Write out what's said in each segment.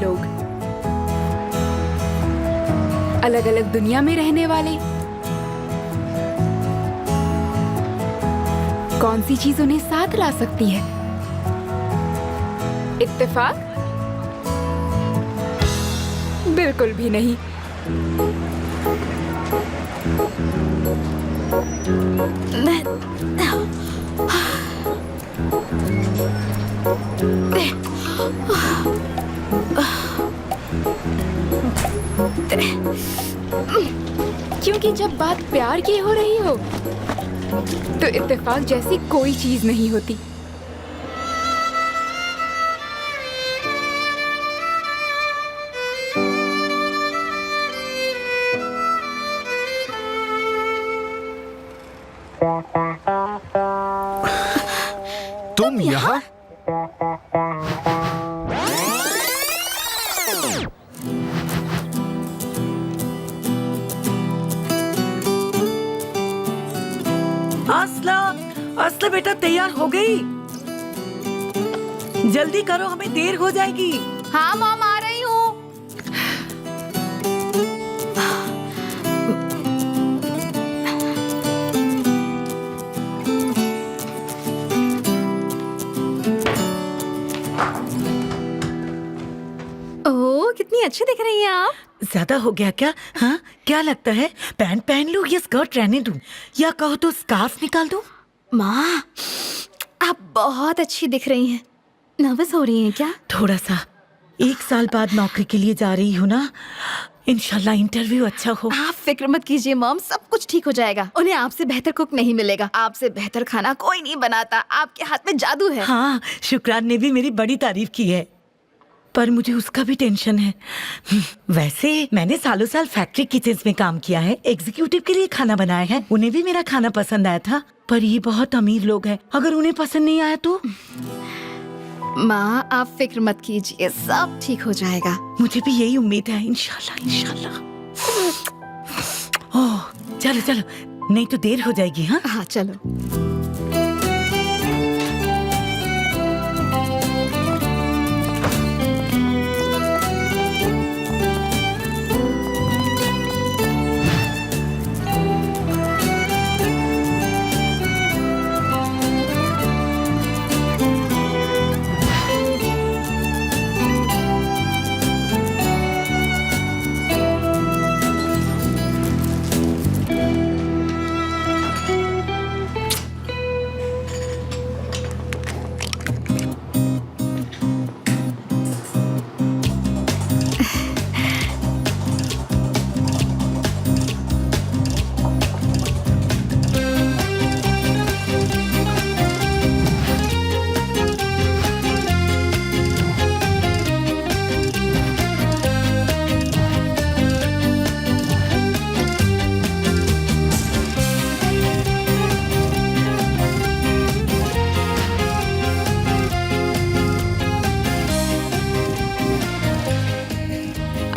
लोग, अलग अलग दुनिया में रहने वाले। कौन सी चीज उन्हें साथ ला सकती है? इत्तेफाक? बिल्कुल भी नहीं। क्योंकि जब बात प्यार की हो रही हो तो इत्तेफाक जैसी कोई चीज नहीं होती। तुम यहाँ? अस्ला बेटा तैयार हो गई? जल्दी करो, हमें देर हो जाएगी। हाँ मॉम, आ रही हूँ। ओह, कितनी अच्छी दिख रही हैं आप। ज्यादा हो गया क्या? हाँ, क्या लगता है पैंट पहन लूं या स्कर्ट रहने दूं, या कहो तो स्कार्फ निकाल दूं? माँ, आप बहुत अच्छी दिख रही हैं। नर्वस हो रही हैं क्या? थोड़ा सा। 1 साल बाद नौकरी के लिए जा रही हूँ ना, इंशाल्लाह इंटरव्यू अच्छा हो। आप फिक्र मत कीजिए मॉम, सब कुछ ठीक हो जाएगा। उन्हें आपसे बेहतर कुक नहीं मिलेगा। आपसे बेहतर खाना कोई नहीं बनाता। आपके हाथ में जादू है। हाँ, शुक्रान ने भी मेरी बड़ी तारीफ की है, पर मुझे उसका भी टेंशन है। वैसे मैंने सालों साल फैक्ट्री किचन्स में काम किया है, एग्जीक्यूटिव के लिए खाना बनाया है। उन्हें भी मेरा खाना पसंद आया था, पर ये बहुत अमीर लोग हैं, अगर उन्हें पसंद नहीं आया तो? माँ, आप फिक्र मत कीजिए, सब ठीक हो जाएगा। मुझे भी यही उम्मीद है, इंशाल्लाह इंशाल्लाह। ओह, चलो चलो, नहीं तो देर हो जाएगी। हाँ हाँ, चलो।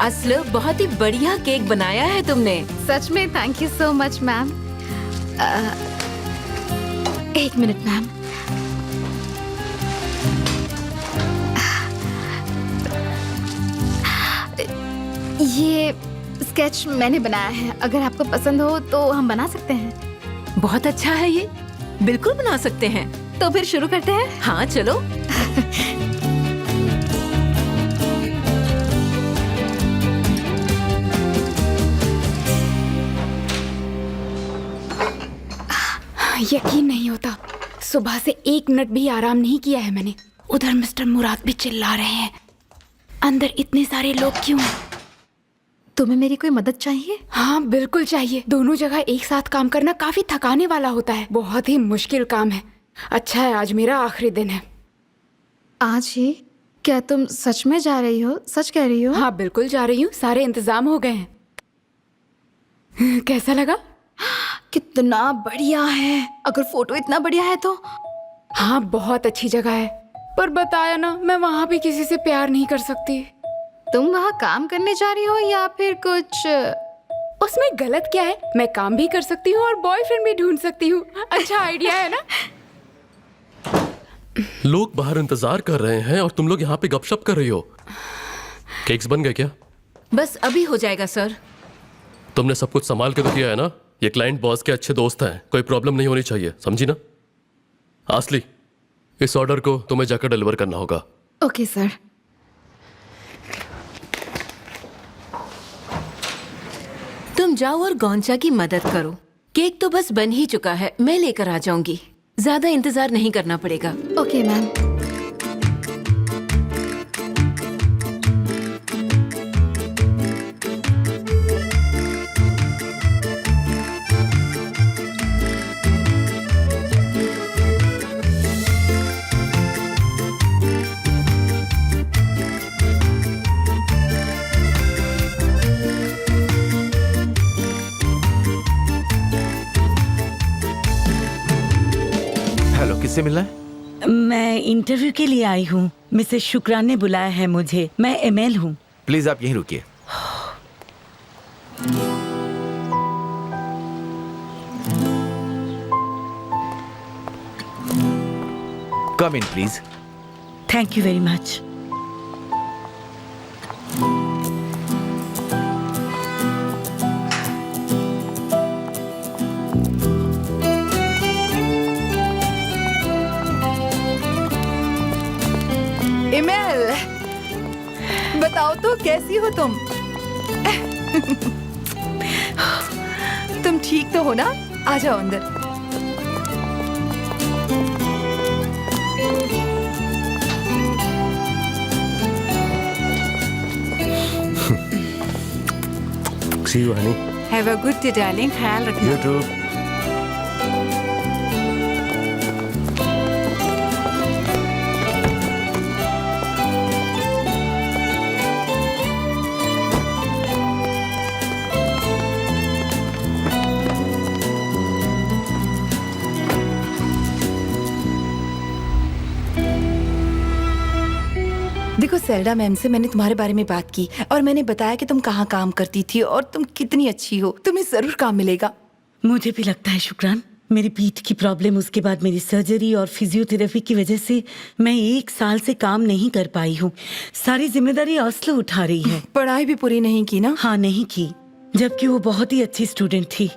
असलो, बहुत ही बढ़िया केक बनाया है तुमने। सच में thank you so much ma'am. 1 minute ma'am. ये स्केच मैंने बनाया है, अगर आपको पसंद हो तो हम बना सकते हैं। बहुत अच्छा है ये, बिल्कुल बना सकते हैं। तो फिर शुरू करते हैं। हाँ चलो। यकीन नहीं होता, सुबह से 1 मिनट भी आराम नहीं किया है मैंने। उधर मिस्टर मुराद भी चिल्ला रहे हैं, अंदर इतने सारे लोग क्यों हैं? तुम्हें मेरी कोई मदद चाहिए? हाँ बिल्कुल चाहिए। दोनों जगह एक साथ काम करना काफी थकाने वाला होता है, बहुत ही मुश्किल काम है। अच्छा है आज मेरा आखिरी दिन है। आज ही? क्या तुम सच में जा रही हो? सच कह रही हो? हाँ बिल्कुल जा रही हूँ, सारे इंतजाम हो गए हैं। कैसा लगा? कितना बढ़िया है। अगर फोटो इतना बढ़िया है तो? हाँ बहुत अच्छी जगह है, पर बताया ना, मैं वहाँ भी किसी से प्यार नहीं कर सकती। तुम वहाँ काम करने जा रही हो या फिर कुछ? उसमें गलत क्या है? मैं काम भी कर सकती हूँ और बॉयफ्रेंड भी ढूंढ सकती हूँ। अच्छा आइडिया है ना? लोग बाहर इंतजार कर रहे हैं और तुम लोग यहाँ पे गपशप कर रही हो। केक्स बन गए क्या? बस अभी हो जाएगा सर। तुमने सब कुछ संभाल के तो किया है ना? ये क्लाइंट बॉस के अच्छे दोस्त हैं, कोई प्रॉब्लम नहीं होनी चाहिए, समझी ना? आसली, इस ऑर्डर को तुम्हें जाकर डिलीवर करना होगा। Okay sir. तुम जाओ और गौंचा की मदद करो। केक तो बस बन ही चुका है, मैं लेकर आ जाऊंगी। ज्यादा इंतजार नहीं करना पड़ेगा। Okay ma'am. हेलो, किससे मिलना है? मैं इंटरव्यू के लिए आई हूँ। मिसेस शुक्रान ने बुलाया है मुझे। मैं एमएल हूँ। प्लीज आप यहीं रुकिए। Come in please. Thank you very much. Email, बताओ तो कैसी हो तुम? तुम ठीक तो हो ना? आ जाओ अंदर। See you, honey. Have a good day darling, ख्याल रखना। You too. देखो सेल्डा मैम से मैंने तुम्हारे बारे में बात की और मैंने बताया कि तुम कहाँ काम करती थी और तुम कितनी अच्छी हो। तुम्हें जरूर काम मिलेगा। मुझे भी लगता है शुक्रान। मेरी पीठ की प्रॉब्लम, उसके बाद मेरी सर्जरी और फिजियोथेरेपी की वजह से मैं 1 साल से काम नहीं कर पाई हूँ। सारी जिम्मेदारी ऑस्लो उठा रही है। पढ़ाई भी पूरी नहीं की ना? हाँ, नहीं की, जबकि वो बहुत ही अच्छी स्टूडेंट थी।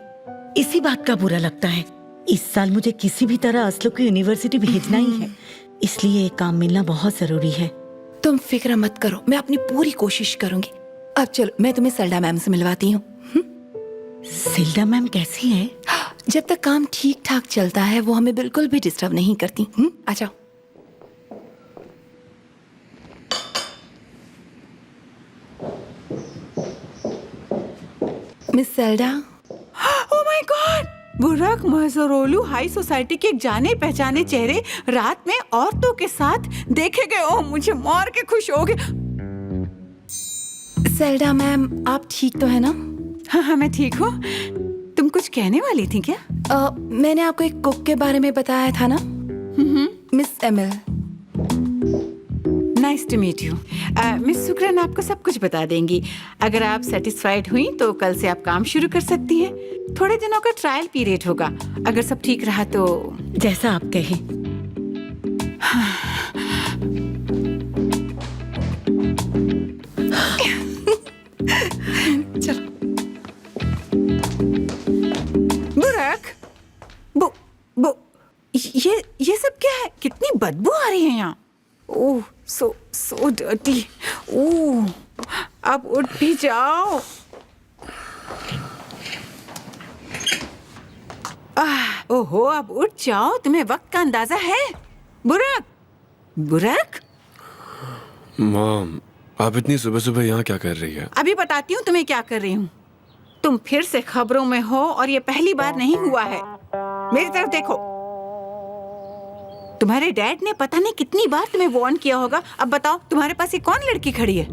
इसी बात का बुरा लगता है। इस साल मुझे किसी भी तरह ऑस्लो की यूनिवर्सिटी भेजना ही है, इसलिए ये काम मिलना बहुत जरूरी है। तुम फिक्र मत करो, मैं अपनी पूरी कोशिश करूंगी। अब चलो मैं तुम्हें सेल्डा मैम से मिलवाती हूँ। सेल्डा मैम कैसी है? जब तक काम ठीक ठाक चलता है वो हमें बिल्कुल भी डिस्टर्ब नहीं करती। आ जाओ। Miss Selda. Oh my God! Burak मजरोलू हाई सोसाइटी के एक जाने पहचाने चेहरे रात में औरतों के साथ देखे गए। ओह, मुझे मार के खुश हो गए। सेल्डा मैम, आप ठीक तो है ना? हाँ हाँ, मैं ठीक हूँ। तुम कुछ कहने वाली थी क्या? मैंने आपको एक कुक के बारे में बताया था ना, miss Emil. Nice to meet you. Miss शुक्रान आपको सब कुछ बता देंगी। अगर आप सेटिस्फाइड हुई तो कल से आप काम शुरू कर सकती हैं। थोड़े दिनों का ट्रायल पीरियड होगा। अगर सब ठीक रहा तो जैसा आप कहें। चलो। बुरक, ये सब क्या है? कितनी बदबू आ रही है यहाँ। ओह, सो डर्टी। ओह, अब उठ भी जाओ। ओहो, अब उठ जाओ। तुम्हें वक्त का अंदाजा है? बुरक। मॉम, आप इतनी सुबह सुबह यहाँ क्या कर रही है? अभी बताती हूँ तुम्हें क्या कर रही हूँ। तुम फिर से खबरों में हो और ये पहली बार नहीं हुआ है। मेरी तरफ देखो। तुम्हारे डैड ने पता नहीं कितनी बार तुम्हें वार्न किया होगा। अब बताओ, तुम्हारे पास ये कौन लड़की खड़ी है?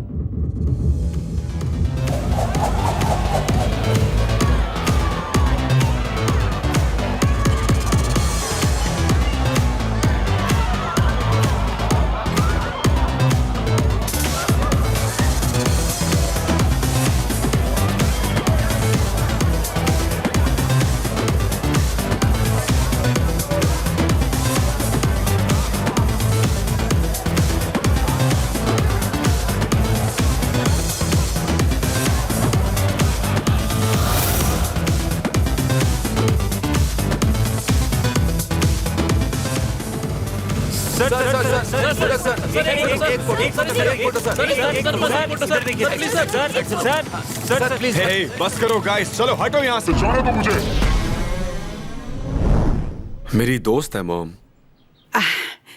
हे, बस करो गाइस, चलो हटो यहाँ से। मेरी दोस्त है मॉम।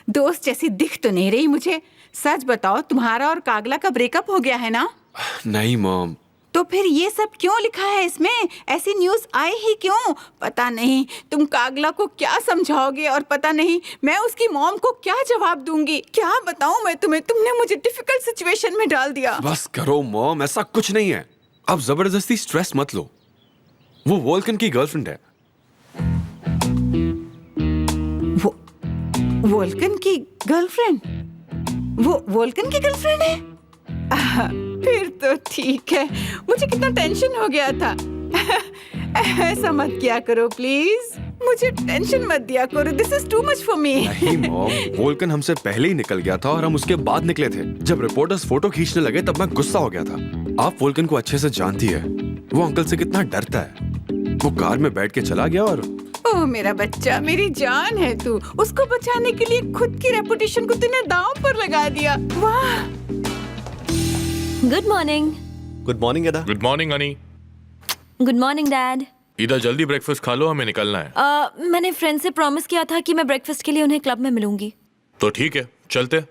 दोस्त जैसी दिख तो नहीं रही मुझे। सच बताओ, तुम्हारा और कागला का ब्रेकअप हो गया है ना? नहीं मॉम। तो फिर ये सब क्यों लिखा है इसमें? ऐसी न्यूज़ आई ही क्यों? पता नहीं तुम कागला को क्या समझाओगे और पता नहीं मैं उसकी मॉम को क्या जवाब दूंगी। क्या बताऊं मैं तुम्हें, तुमने मुझे डिफिकल्ट सिचुएशन में डाल दिया। बस करो मॉम, ऐसा कुछ नहीं है। अब जबरदस्ती स्ट्रेस मत लो। वो वोल्कन की गर्लफ्रेंड है। वो वोल्कन की गर्लफ्रेंड? वो वोल्कन की गर्लफ्रेंड है? फिर तो ठीक है। मुझे कितना टेंशन हो गया था। ऐसा मत किया करो प्लीज, मुझे टेंशन मत दिया करो। This is too much for me. नहीं मॉम, वोल्कन हमसे पहले ही निकल गया था और हम उसके बाद निकले थे। जब रिपोर्टर्स फोटो खींचने लगे तब मैं गुस्सा हो गया था। आप वोल्कन को अच्छे से जानती है, वो अंकल से कितना डरता है। वो कार में बैठ के चला गया और ओह मेरा बच्चा, मेरी जान है तू। उसको बचाने के लिए खुद की रेपुटेशन को तूने दांव पर लगा दिया। वाह। Good morning. गुड मॉर्निंग एडा। गुड मॉर्निंग अनी। Good morning dad. इधर जल्दी ब्रेकफास्ट खा लो, हमें निकलना है। मैंने फ्रेंड से प्रॉमिस किया था कि मैं ब्रेकफास्ट के लिए उन्हें क्लब में मिलूंगी। तो ठीक है, चलते।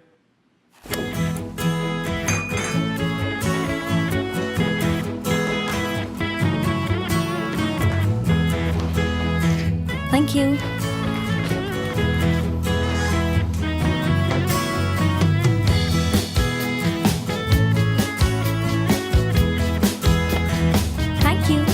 Thank you. Thank you.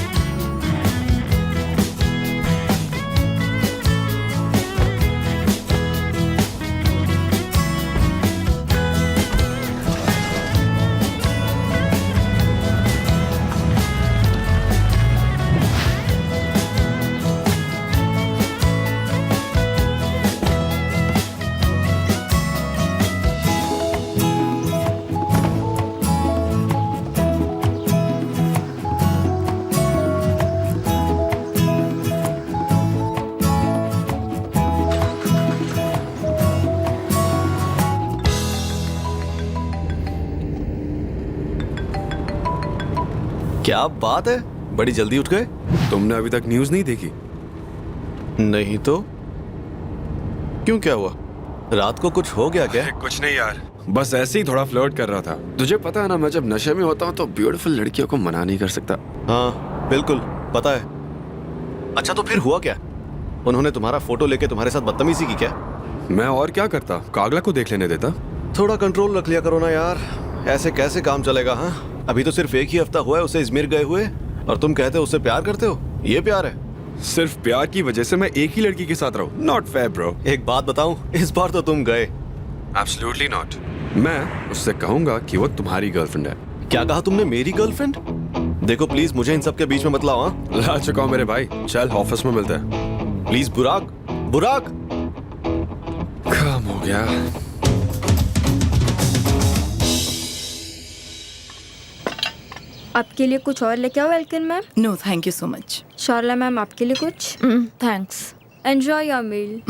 क्या बात है, बड़ी जल्दी उठ गए। तुमने अभी तक न्यूज़ नहीं देखी? नहीं तो क्यों, क्या हुआ? रात को कुछ हो गया क्या? कुछ नहीं यार, बस ऐसे ही थोड़ा फ्लर्ट कर रहा था। तुझे पता है ना, मैं जब नशे में होता हूँ तो ब्यूटीफुल लड़कियों को मना नहीं कर सकता। हाँ बिल्कुल पता है। अच्छा तो फिर हुआ क्या? उन्होंने तुम्हारा फोटो लेके तुम्हारे साथ बदतमीजी की क्या? मैं और क्या करता, कागला को देख लेने देता। थोड़ा कंट्रोल रख लिया करो ना यार, ऐसे कैसे काम चलेगा? हाँ अभी तो सिर्फ एक ही हफ्ता हुआ है उसे इजमिर गए हुए और तुम कहते हो उससे प्यार करते हो। ये प्यार है? सिर्फ प्यार की वजह से मैं एक ही लड़की के साथ रहूं? Not fair bro. एक बात बताऊं, इस बार तो तुम गए। Absolutely not. मैं उससे कहूंगा कि वो तुम्हारी गर्लफ्रेंड है। क्या कहा तुमने, मेरी गर्लफ्रेंड? देखो प्लीज मुझे इन सब के बीच में मत लाओ। हाँ ला चुका हूं मेरे भाई, चल ऑफिस में मिलते हैं। प्लीज। बुराक, बुराक। काम हो गया। आपके लिए कुछ और लेके आओ welcome ma'am? No thank you so much. Sharla ma'am आपके लिए कुछ? थैंक्स। Enjoy your meal.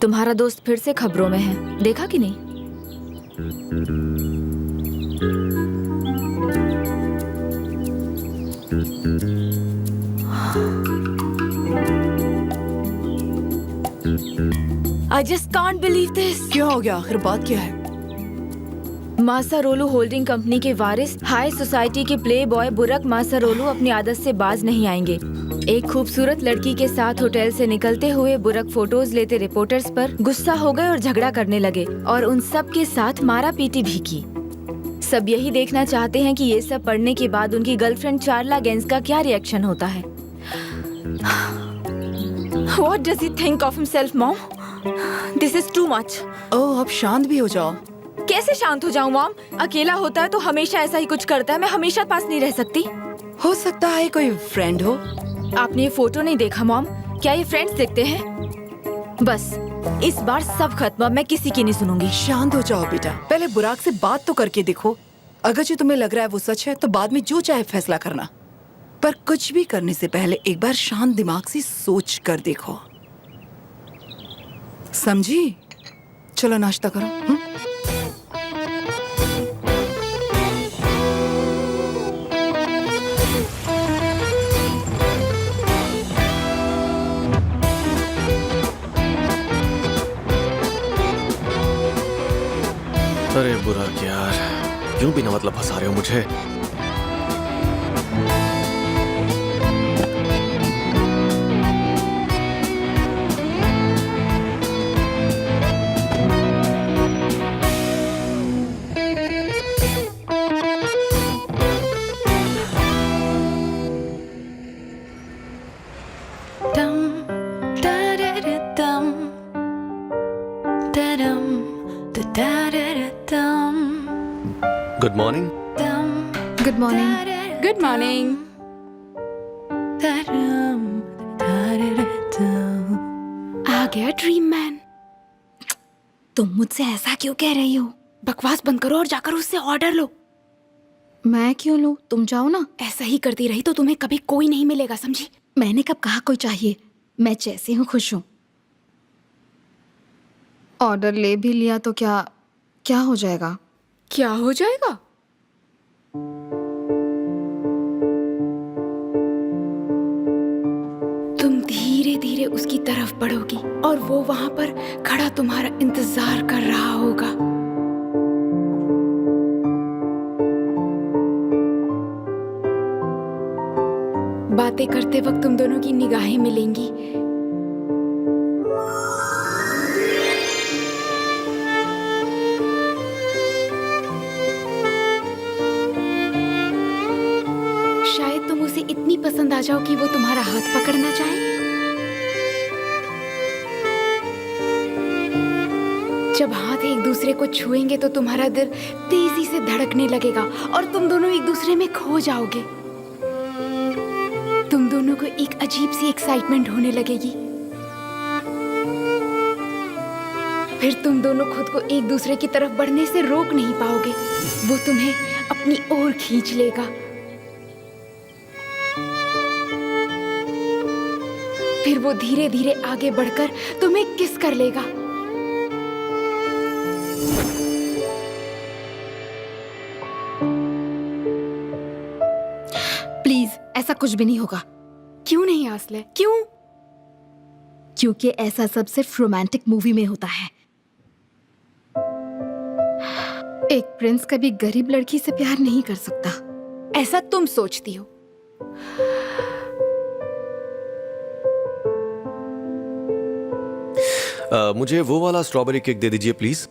तुम्हारा दोस्त फिर से खबरों में है, देखा कि नहीं? I just can't believe this. क्या हो गया, आखिर बात क्या है? मासारोलू होल्डिंग कंपनी के वारिस हाई सोसाइटी के प्ले बॉय बुरक मासारोलू अपनी आदत से बाज नहीं आएंगे। एक खूबसूरत लड़की के साथ होटल से निकलते हुए बुरक फोटोज लेते रिपोर्टर्स पर गुस्सा हो गए और झगड़ा करने लगे और उन सब के साथ मारा पीटी भी की। सब यही देखना चाहते हैं कि ये सब पढ़ने के बाद उनकी गर्लफ्रेंड चार्ला गेंस का क्या रिएक्शन होता है। What does he think of himself, Mom? This is too much. ओह अब शांत भी हो जाओ। कैसे शांत हो जाऊं मॉम? अकेला होता है तो हमेशा ऐसा ही कुछ करता है। मैं हमेशा पास नहीं रह सकती। हो सकता है कोई फ्रेंड हो। आपने ये फोटो नहीं देखा मॉम? क्या ये फ्रेंड्स देखते हैं? बस इस बार सब खत्म, अब मैं किसी की नहीं सुनूंगी। शांत हो जाओ बेटा, पहले बुराक से बात तो करके देखो। अगर जो तुम्हें लग रहा है वो सच है तो बाद में जो चाहे फैसला करना। पर कुछ भी करने से पहले एक बार शांत दिमाग से सोच कर देखो, समझी? चलो नाश्ता करो। अरे बुरा यार, क्यों बिना मतलब फंसा रहे हो मुझे? Good morning. Good morning. Good morning. आ गया ड्रीम मैन। तुम मुझसे ऐसा क्यों कह रही हो? बकवास बंद करो और जाकर उससे ऑर्डर लो। मैं क्यों लूं? तुम जाओ ना। ऐसा ही करती रही तो तुम्हें कभी कोई नहीं मिलेगा, समझी? मैंने कब कहा कोई चाहिए? मैं जैसी हूँ खुश हूँ। ऑर्डर ले भी लिया तो क्या क्या हो जाएगा? क्या हो जाएगा? तुम धीरे धीरे उसकी तरफ बढ़ोगी और वो वहां पर खड़ा तुम्हारा इंतजार कर रहा होगा। बातें करते वक्त तुम दोनों की निगाहें मिलेंगी। शायद तुम उसे इतनी पसंद आ जाओ कि वो तुम्हारा हाथ पकड़ना चाहे। जब हाथ एक दूसरे को छुएंगे तो तुम्हारा दिल तेजी से धड़कने लगेगा और तुम दोनों एक दूसरे में खो जाओगे। तुम दोनों को एक अजीब सी एक्साइटमेंट होने लगेगी। फिर तुम दोनों खुद को एक दूसरे की तरफ बढ़ने से रोक नहीं पाओगे। वो तुम्हें अपनी ओर खींच लेगा। फिर वो धीरे धीरे आगे बढ़कर तुम्हें किस कर लेगा। प्लीज, ऐसा कुछ भी नहीं होगा। क्यों नहीं आसले? क्यों? क्योंकि ऐसा सब सिर्फ रोमांटिक मूवी में होता है। एक प्रिंस कभी गरीब लड़की से प्यार नहीं कर सकता। ऐसा तुम सोचती हो। मुझे वो वाला स्ट्रॉबेरी केक दे दीजिए प्लीज।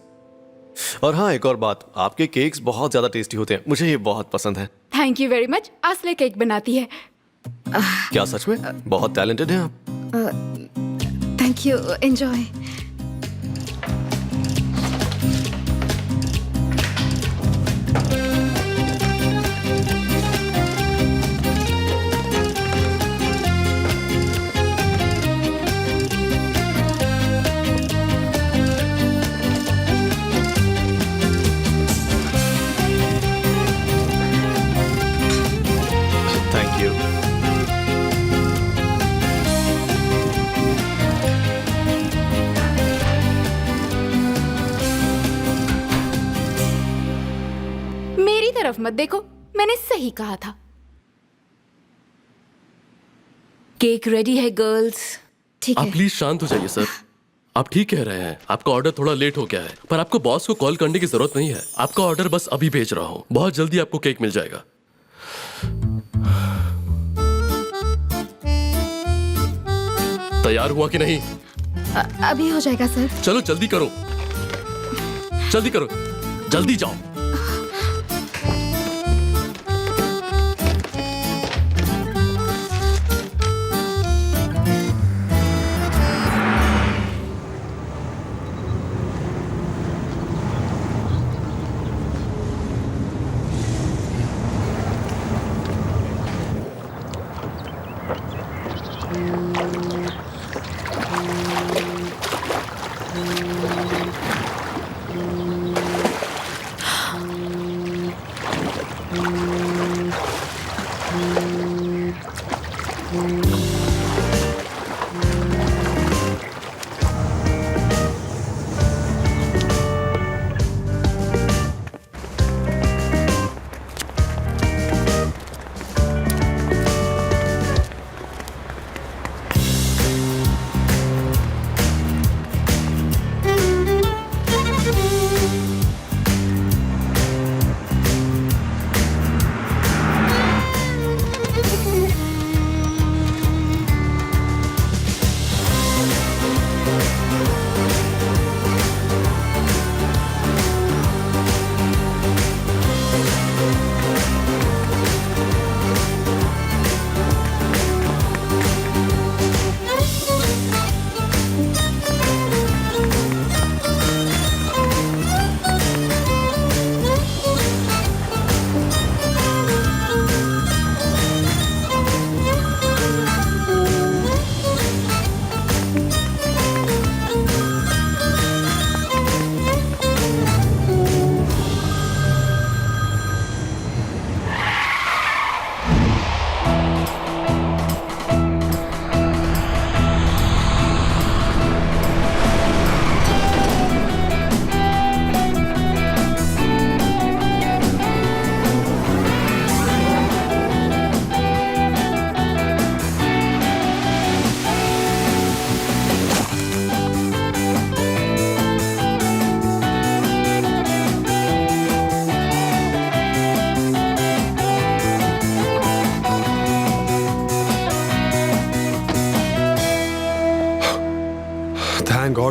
और हाँ, एक और बात, आपके केक्स बहुत ज्यादा टेस्टी होते हैं, मुझे ये बहुत पसंद है। Thank you very much. आसले केक बनाती है। क्या सच में? बहुत टैलेंटेड हैं आप। Thank you, enjoy. Thank you. मेरी तरफ मत देखो, मैंने सही कहा था। केक रेडी है गर्ल्स। ठीक आप है। प्लीज शांत हो जाइए सर। आप ठीक कह रहे हैं, आपका ऑर्डर थोड़ा लेट हो गया है, पर आपको बॉस को कॉल करने की जरूरत नहीं है। आपका ऑर्डर बस अभी भेज रहा हूँ, बहुत जल्दी आपको केक मिल जाएगा। तैयार हुआ कि नहीं? अभी हो जाएगा सर। चलो जल्दी करो, जल्दी करो, जल्दी जाओ।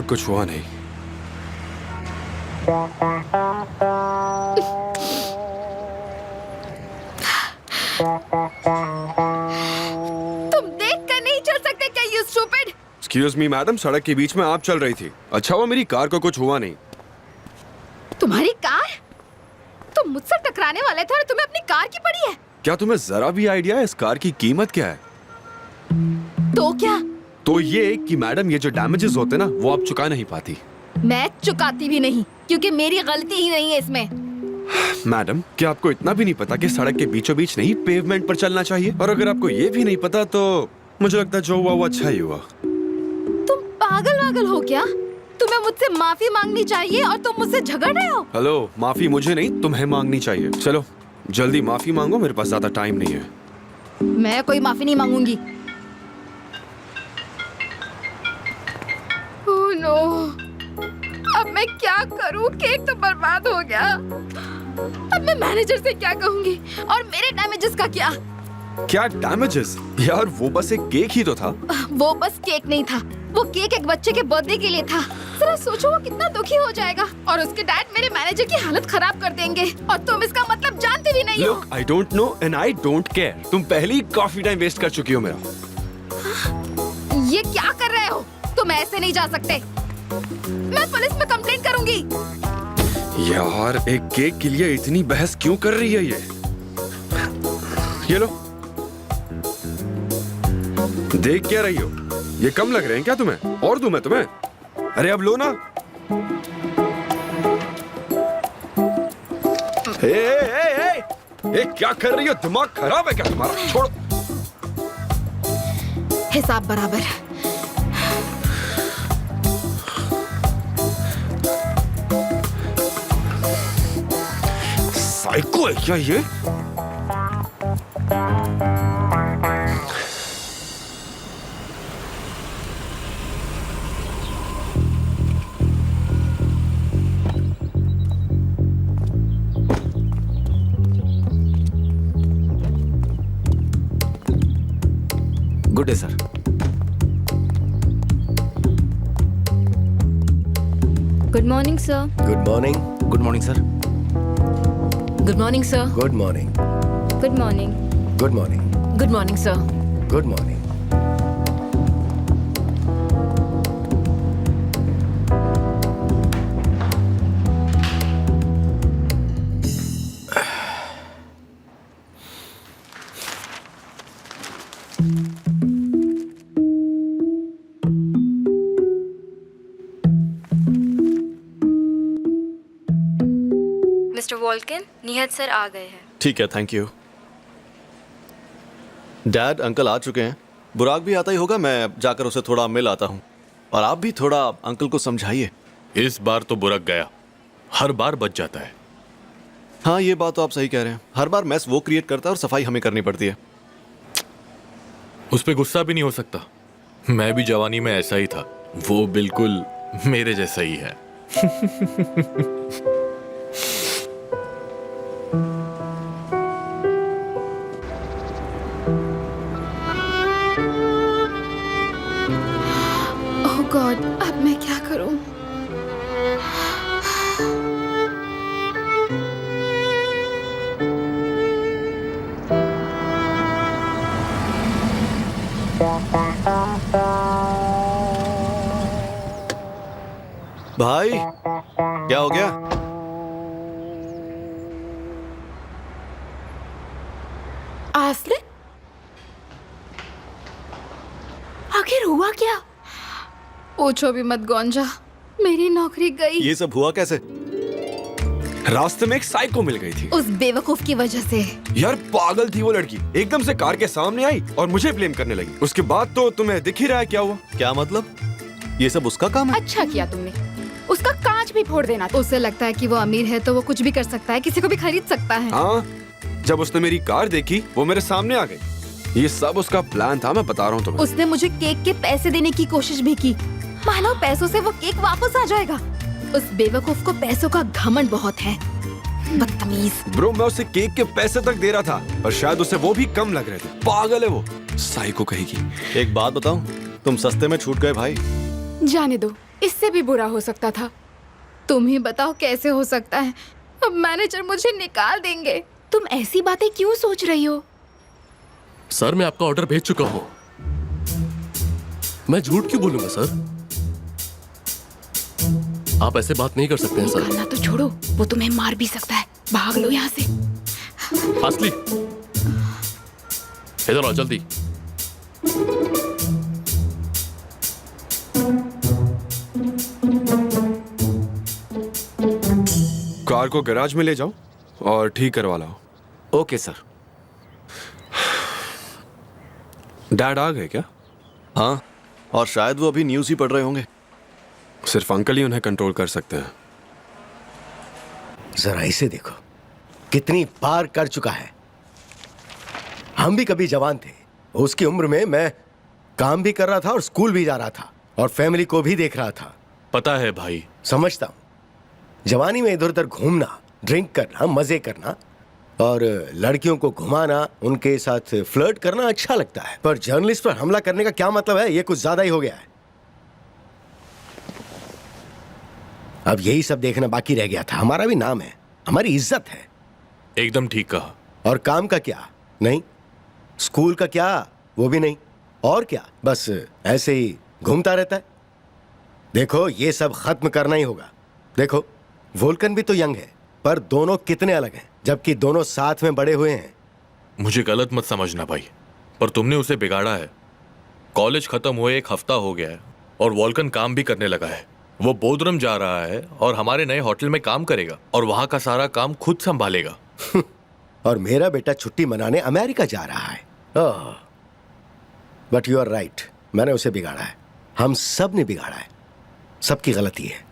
कुछ हुआ नहीं। तुम देख कर नहीं चल सकते क्या, you stupid? Excuse me madam, सड़क के बीच में आप चल रही थी। अच्छा हुआ मेरी कार को कुछ हुआ नहीं। तुम्हारी कार? तुम मुझसे टकराने वाले थे और तुम्हें अपनी कार की पड़ी है? क्या तुम्हें जरा भी आइडिया है इस कार की कीमत क्या है? तो क्या? तो ये कि मैडम ये जो डैमेजेस होते ना वो आप चुका नहीं पाती। मैं चुकाती भी नहीं, क्योंकि मेरी गलती ही नहीं है इसमें। मैडम, क्या आपको इतना भी नहीं पता कि सड़क के बीचों बीच नहीं पेवमेंट पर चलना चाहिए? और अगर आपको ये भी नहीं पता तो मुझे लगता है जो हुआ वो अच्छा ही हुआ। तुम पागल हो क्या? तुम्हें मुझसे माफी मांगनी चाहिए और तुम मुझसे झगड़ रहे हो। हेलो, माफी मुझे नहीं तुम्हें मांगनी चाहिए। चलो जल्दी माफी मांगो, मेरे पास ज्यादा टाइम नहीं है। मैं कोई माफी नहीं मांगूंगी। ओह नो, अब मैं क्या करूं? केक तो बर्बाद हो गया। अब मैं मैनेजर से क्या कहूंगी? और मेरे डैमेजेस का क्या? क्या डैमेजेस? यार वो बस एक केक ही तो था। वो बस केक नहीं था, वो केक एक बच्चे के बर्थडे के लिए था। जरा सोचो वो कितना दुखी हो जाएगा, और उसके डैड मेरे मैनेजर की हालत खराब कर देंगे, और तुम इसका मतलब जानते भी नहीं हो। Look, I don't know and I don't care। तुम पहले ही काफी टाइम वेस्ट कर चुकी हो मेरा। ये क्या कर रहे हो? तुम ऐसे नहीं जा सकते। मैं पुलिस में कंप्लेंट करूंगी। यार एक केक के लिए इतनी बहस क्यों कर रही है ये लो। देख क्या रही हो? ये कम लग रहे हैं क्या तुम्हें? और दूं मैं तुम्हें? अरे अब लो ना। ए, क्या कर रही हो? दिमाग खराब है क्या तुम्हारा? छोड़ो। हिसाब बराबर। साइको है क्या ये? Good day sir. Good morning sir. Good morning. Good morning sir. Good morning sir. Good morning. Good morning. Good morning. Good morning sir. Good morning. Mister Volkan, Nihat sir आ गए हैं। ठीक है, थैंक यू। डैड, अंकल आ चुके हैं। बुराक भी आता ही होगा, मैं जाकर उसे थोड़ा मिल आता हूँ। और आप भी थोड़ा अंकल को समझाइए। इस बार तो बुरक गया, हर बार बच जाता है। हाँ, ये बात तो आप सही कह रहे हैं। हर बार मैस वो क्रिएट करता है और सफाई हमें करनी पड़ती है। उस पे गुस्सा भी नहीं हो सकता। मैं भी जवानी में ऐसा ही था। वो बिल्कुल मेरे जैसा ही है। ओह गॉड, अब मैं क्या करूं? भाई, क्या हो गया? आस्ले, आखिर हुआ क्या? पूछो भी मत गोंजा, मेरी नौकरी गई। ये सब हुआ कैसे? रास्ते में एक साइको मिल गई थी। उस बेवकूफ की वजह से। यार पागल थी वो लड़की, एकदम से कार के सामने आई और मुझे ब्लेम करने लगी। उसके बाद तो तुम्हें दिख ही रहा है क्या हुआ। क्या मतलब? ये सब उसका काम है? अच्छा किया तुमने, उसका कांच भी फोड़ देना था। उसे लगता है कि वो अमीर है तो वो कुछ भी कर सकता है, किसी को भी खरीद सकता है। हाँ, जब उसने मेरी कार देखी वो मेरे सामने आ गई। ये सब उसका प्लान था, मैं बता रहा हूँ तुम्हें। उसने मुझे केक के पैसे देने की कोशिश भी की, मानो पैसों से वो केक वापस आ जाएगा। उस बेवकूफ को पैसों का घमंड बहुत है। बदतमीज। ब्रो, मैं उसे केक के पैसे तक दे रहा था, पर शायद उसे वो भी कम लग रहे थे। पागल है वो, साइको कहेगी। एक बात बताऊं, तुम सस्ते में छूट गए भाई। जाने दो, इससे भी बुरा हो सकता था। तुम ही बताओ कैसे हो सकता है? अब मैनेजर मुझे निकाल देंगे। तुम ऐसी बातें क्यों सोच रही हो? सर मैं आपका ऑर्डर भेज चुका हूं। मैं झूठ क्यों बोलूंगा सर? आप ऐसे बात नहीं कर सकते हैं सर। निकालना तो छोड़ो, वो तुम्हें मार भी सकता है। भाग लो यहाँ से। असली इधर आओ जल्दी। कार को गैराज में ले जाओ और ठीक करवा लाओ। Okay sir. डैड आ गए क्या? हाँ, और शायद वो अभी न्यूज़ ही पढ़ रहे होंगे। सिर्फ अंकल ही उन्हें कंट्रोल कर सकते हैं। जरा इसे देखो, कितनी बार कर चुका है। हम भी कभी जवान थे, उसकी उम्र में मैं काम भी कर रहा था और स्कूल भी जा रहा था और फैमिली को भी देख रहा था। पता है भाई। समझता हूं, जवानी में इधर उधर घूमना, ड्रिंक करना, मजे करना और लड़कियों को घुमाना, उनके साथ फ्लर्ट करना अच्छा लगता है, पर जर्नलिस्ट पर हमला करने का क्या मतलब है? ये कुछ ज्यादा ही हो गया है। अब यही सब देखना बाकी रह गया था। हमारा भी नाम है, हमारी इज्जत है। एकदम ठीक कहा। और काम का क्या? नहीं। स्कूल का क्या? वो भी नहीं। और क्या? बस ऐसे ही घूमता रहता है। देखो, ये सब खत्म करना ही होगा। देखो, वोल्कन भी तो यंग है, पर दोनों कितने अलग हैं, जबकि दोनों साथ में बड़े हुए हैं। मुझे गलत मत समझना भाई, पर तुमने उसे बिगाड़ा है। कॉलेज खत्म हुए 1 हफ्ता हो गया है और वोल्कन काम भी करने लगा है। वो बोधरम जा रहा है और हमारे नए होटल में काम करेगा और वहां का सारा काम खुद संभालेगा। और मेरा बेटा छुट्टी मनाने अमेरिका जा रहा है। बट यू आर राइट, मैंने उसे बिगाड़ा है। हम सब ने बिगाड़ा है, सबकी गलती है।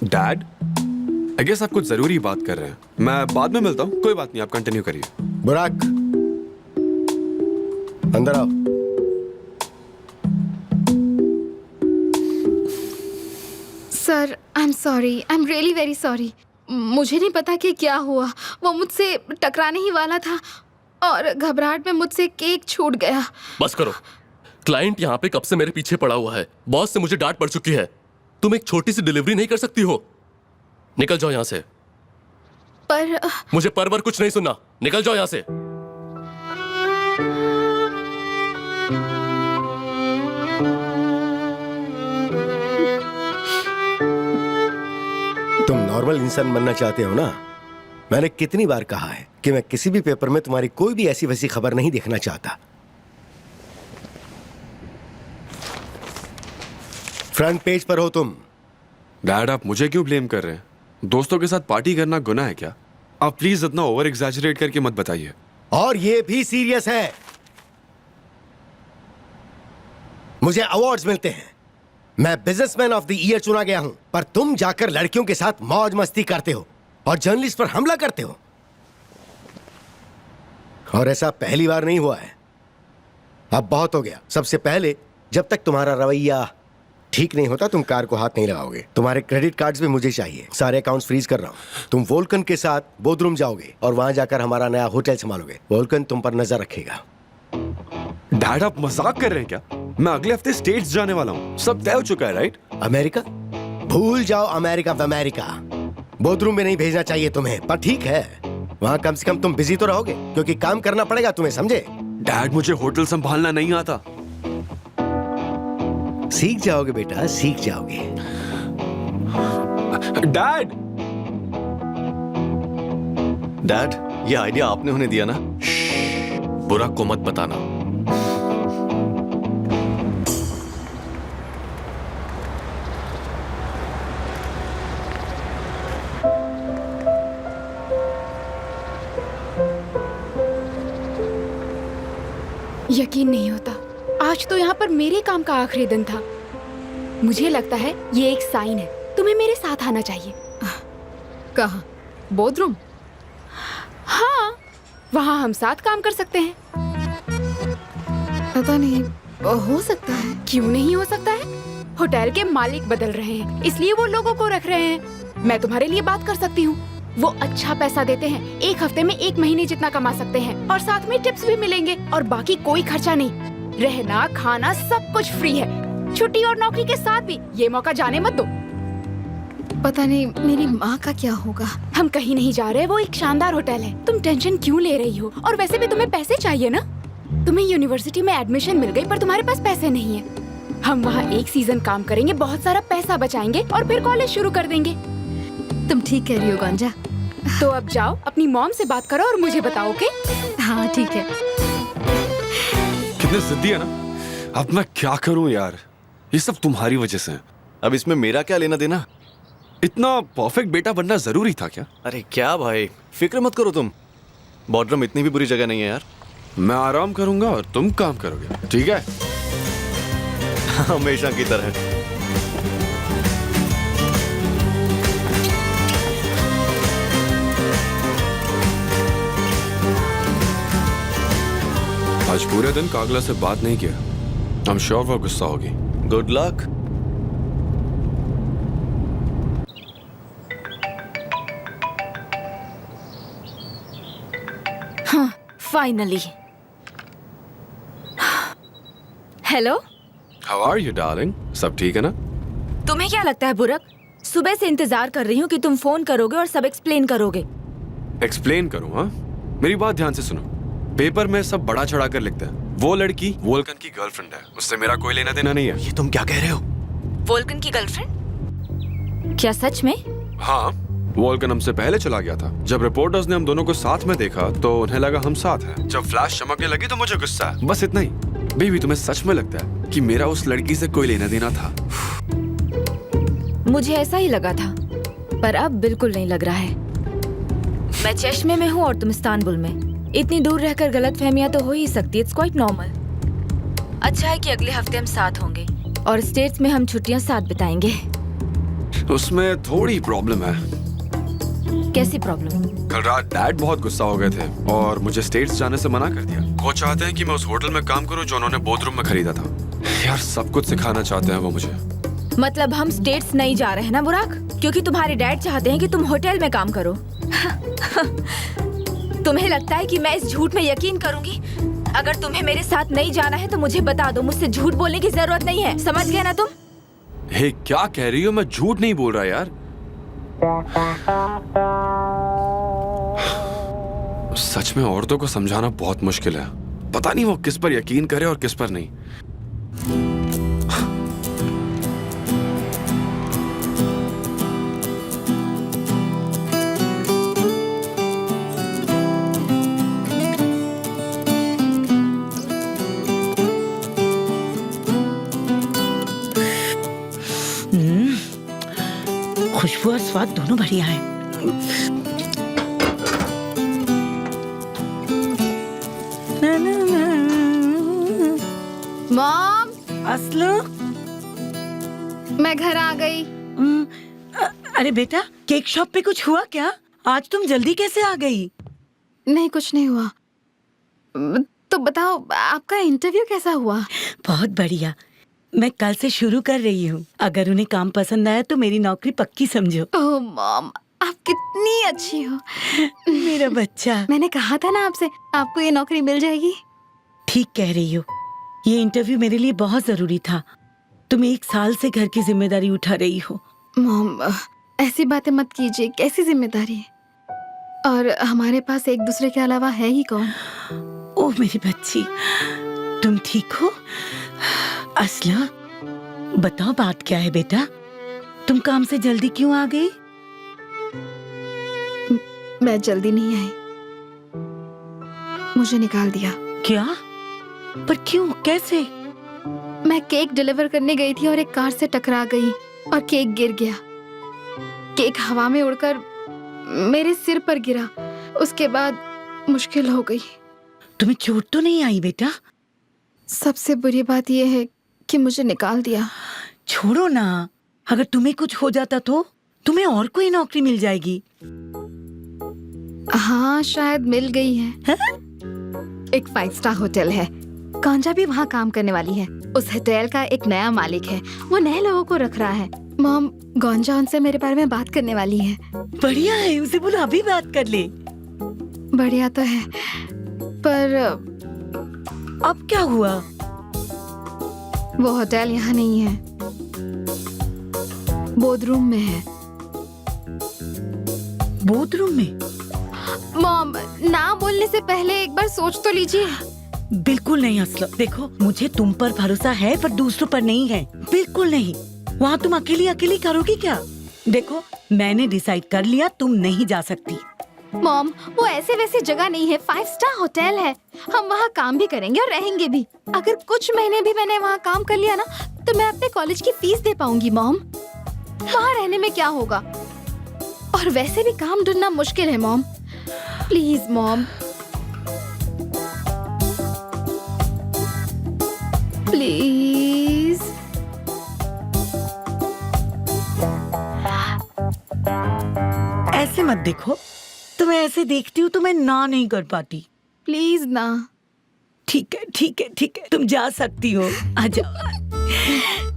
डैड, आई गेस आप कुछ जरूरी बात कर रहे हैं। मैं बाद में मिलता हूँ। कोई बात नहीं, आप कंटिन्यू करिए। बुराक, अंदर आओ। Sir, I am sorry, I am really very sorry. मुझे नहीं पता कि क्या हुआ। वो मुझसे टकराने ही वाला था और घबराहट में मुझसे केक छूट गया। बस करो। क्लाइंट यहाँ पे कब से मेरे पीछे पड़ा हुआ है। बॉस से मुझे डांट पड़ चुकी है। तुम एक छोटी सी डिलीवरी नहीं कर सकती हो? निकल जाओ यहाँ से। पर मुझे परवर कुछ नहीं सुनना। निकल जाओ यहाँ से। तुम नॉर्मल इंसान बनना चाहते हो ना? मैंने कितनी बार कहा है कि मैं किसी भी पेपर में तुम्हारी कोई भी ऐसी वैसी खबर नहीं देखना चाहता। फ्रंट पेज पर हो तुम। डैड, आप मुझे क्यों ब्लेम कर रहे हैं? दोस्तों के साथ पार्टी करना गुनाह है क्या? आप प्लीज इतना ओवर एग्जैजरेट करके मत बताइए। और ये भी सीरियस है। मुझे अवार्ड्स मिलते हैं, मैं बिजनेसमैन ऑफ द ईयर चुना गया हूं, पर तुम जाकर लड़कियों के साथ मौज मस्ती करते हो और जर्नलिस्ट पर हमला करते हो। और ऐसा पहली बार नहीं हुआ है, अब बहुत हो गया। सबसे पहले, जब तक तुम्हारा रवैया ठीक नहीं होता तुम कार को हाथ नहीं लगाओगे। तुम्हारे क्रेडिट कार्ड्स भी मुझे चाहिए। सारे अकाउंट्स फ्रीज कर रहा हूं। तुम वोल्कन के साथ बोधरूम जाओगे और वहां जाकर हमारा नया होटल संभालोगे। वोल्कन तुम पर नजर रखेगा। डैड, आप मजाक कर रहे हैं क्या? मैं अगले हफ्ते स्टेट्स जाने वाला हूँ। सब तय हो चुका है, राइट? अमेरिका? भूल जाओ अमेरिका अमेरिका। बोधरूम में नहीं भेजना चाहिए तुम्हें, पर ठीक है, वहां कम से कम तुम बिजी तो रहोगे, क्योंकि काम करना पड़ेगा तुम्हें, समझे? डैड, मुझे होटल संभालना नहीं आता। सीख जाओगे बेटा, सीख जाओगे। डैड! डैड, ये आइडिया आपने उन्हें दिया ना? बुराक को मत बताना। यकीन नहीं होता, आज तो यहाँ पर मेरे काम का आखिरी दिन था। मुझे लगता है ये एक साइन है। तुम्हें मेरे साथ आना चाहिए। कहाँ? बोधरूम? हाँ, वहाँ हम साथ काम कर सकते हैं। पता नहीं, हो सकता है। क्यों नहीं हो सकता है? होटल के मालिक बदल रहे हैं, इसलिए वो लोगों को रख रहे हैं। मैं तुम्हारे लिए बात कर सकती हूँ। वो अच्छा पैसा देते हैं, 1 हफ्ते में 1 महीने जितना कमा सकते हैं और साथ में टिप्स भी मिलेंगे और बाकी कोई खर्चा नहीं। रहना खाना सब कुछ फ्री है, छुट्टी और नौकरी के साथ भी। ये मौका जाने मत दो। पता नहीं मेरी माँ का क्या होगा। हम कहीं नहीं जा रहे, वो एक शानदार होटल है। तुम टेंशन क्यों ले रही हो? और वैसे भी तुम्हें पैसे चाहिए ना। तुम्हें यूनिवर्सिटी में एडमिशन मिल गई पर तुम्हारे पास पैसे नहीं है। हम वहाँ 1 सीजन काम करेंगे, बहुत सारा पैसा बचाएंगे और फिर कॉलेज शुरू कर देंगे। तुम ठीक कह रही हो गोंजा। तो अब जाओ अपनी मॉम से बात करो और मुझे बताओ, ओके? हाँ ठीक है। कितने जिद्दी है ना। अब मैं क्या करूं यार, ये सब तुम्हारी वजह से है। अब इसमें मेरा क्या लेना देना? इतना परफेक्ट बेटा बनना जरूरी था क्या? अरे क्या भाई, फिक्र मत करो तुम। बॉर्डरम इतनी भी बुरी जगह नहीं है यार। मैं आराम करूंगा और तुम काम करोगे, ठीक है? हमेशा की तरह। आज पूरे दिन कागला से बात नहीं किया। आई एम श्योर वो गुस्सा होगी। Good luck. हाँ, finally. Hello, how are you darling? सब ठीक है ना? तुम्हें क्या लगता है बुरक? सुबह से इंतजार कर रही हूँ कि तुम फोन करोगे और सब एक्सप्लेन करोगे। एक्सप्लेन करूं? हाँ, मेरी बात ध्यान से सुनो। पेपर में सब बड़ा चढ़ा कर लिखते हैं। वो लड़की वोल्कन की गर्लफ्रेंड है, उससे मेरा कोई लेना देना नहीं है। ये तुम क्या कह रहे हो? वोल्कन की गर्लफ्रेंड? क्या सच में? हाँ, वोल्कन हमसे पहले चला गया था। जब रिपोर्टर्स ने हम दोनों को साथ में देखा तो उन्हें लगा हम साथ हैं। जब फ्लैश चमकने लगी तो मुझे गुस्सा है, बस इतना ही। बेबी, तुम्हें सच में लगता है कि मेरा उस लड़की से कोई लेना देना था? मुझे ऐसा ही लगा था, पर अब बिल्कुल नहीं लग रहा है। मैं चश्मे में हूँ और तुम इस्तांबुल में। इतनी दूर रहकर गलतफहमियां तो हो ही सकती है। It's quite normal. अच्छा है कि अगले हफ्ते हम साथ होंगे और स्टेट्स में हम छुट्टियां साथ बिताएंगे। उसमें थोड़ी प्रॉब्लम है। कैसी प्रॉब्लम? कल रात डैड बहुत गुस्सा हो गए थे और मुझे स्टेट्स जाने से मना कर दिया। वो चाहते हैं कि मैं उस होटल में काम करूं जो उन्होंने बोधरूम में खरीदा था। यार, सब कुछ सिखाना चाहते हैं वो मुझे। मतलब हम स्टेट्स नहीं जा रहे हैं ना बुराक, क्योंकि तुम्हारे डैड चाहते हैं कि तुम होटल में काम करो। तुम्हें लगता है कि मैं इस झूठ में यकीन करूंगी? अगर तुम्हें मेरे साथ नहीं जाना है तो मुझे बता दो, मुझसे झूठ बोलने की जरूरत नहीं है। समझ गए ना तुम? हे, क्या कह रही हो? मैं झूठ नहीं बोल रहा यार। सच में औरतों को समझाना बहुत मुश्किल है। पता नहीं वो किस पर यकीन करे और किस पर नहीं। खुशबू और स्वाद दोनों बढ़िया है। मॉम, असलू, मैं घर आ गई। अरे बेटा, केक शॉप पे कुछ हुआ क्या? आज तुम जल्दी कैसे आ गई? नहीं, कुछ नहीं हुआ। तो बताओ, आपका इंटरव्यू कैसा हुआ? बहुत बढ़िया। मैं कल से शुरू कर रही हूँ। अगर उन्हें काम पसंद आया तो मेरी नौकरी पक्की समझो। ओह मॉम, आप कितनी अच्छी हो। मेरा बच्चा। मैंने कहा था ना आपसे, आपको ये नौकरी मिल जाएगी। ठीक कह रही हो। ये इंटरव्यू मेरे लिए बहुत जरूरी था। तुम 1 साल से घर की जिम्मेदारी उठा रही हो। मॉम, ऐसी बातें मत कीजिए। कैसी जिम्मेदारी? और हमारे पास एक दूसरे के अलावा है ही कौन? ओह मेरी बच्ची, तुम ठीक हो? असला, बताओ बात क्या है बेटा? तुम काम से जल्दी क्यों आ गई? मैं जल्दी नहीं आई, मुझे निकाल दिया। क्या? पर क्यों? कैसे? मैं केक डिलीवर करने गई थी और एक कार से टकरा गई और केक गिर गया। केक हवा में उड़कर मेरे सिर पर गिरा। उसके बाद मुश्किल हो गई। तुम्हें चोट तो नहीं आई बेटा? सबसे बुरी बात यह है कि मुझे निकाल दिया। छोड़ो ना, अगर तुम्हें कुछ हो जाता तो तुम्हें और कोई नौकरी मिल जाएगी। हाँ, शायद मिल गई है। एक 5 स्टार होटल है, कांजा भी वहाँ काम करने वाली है। उस होटल का एक नया मालिक है, वो नए लोगों को रख रहा है। मॉम गौंजा उनसे मेरे बारे में बात करने वाली है। बढ़िया है, उसे बोलो अभी बात कर ले। बढ़िया तो है, पर अब क्या हुआ? वो होटल यहाँ नहीं है, बोधरूम में है। बोधरूम में? मॉम ना बोलने से पहले एक बार सोच तो लीजिए। बिल्कुल नहीं असला, देखो मुझे तुम पर भरोसा है पर दूसरों पर नहीं है, बिल्कुल नहीं। वहाँ तुम अकेली अकेली करोगी क्या? देखो मैंने डिसाइड कर लिया, तुम नहीं जा सकती। मॉम वो ऐसे वैसी जगह नहीं है, 5 स्टार होटल है। हम वहाँ काम भी करेंगे और रहेंगे भी। अगर कुछ महीने भी मैंने वहाँ काम कर लिया ना तो मैं अपने कॉलेज की फीस दे पाऊंगी। मॉम वहाँ रहने में क्या होगा, और वैसे भी काम ढूंढना मुश्किल है। Mom please mom, please. ऐसे मत देखो, तुम्हें ऐसे देखती हूँ तो मैं ना नहीं कर पाती। प्लीज ना। ठीक है ठीक है ठीक है, तुम जा सकती हो, आ जाओ।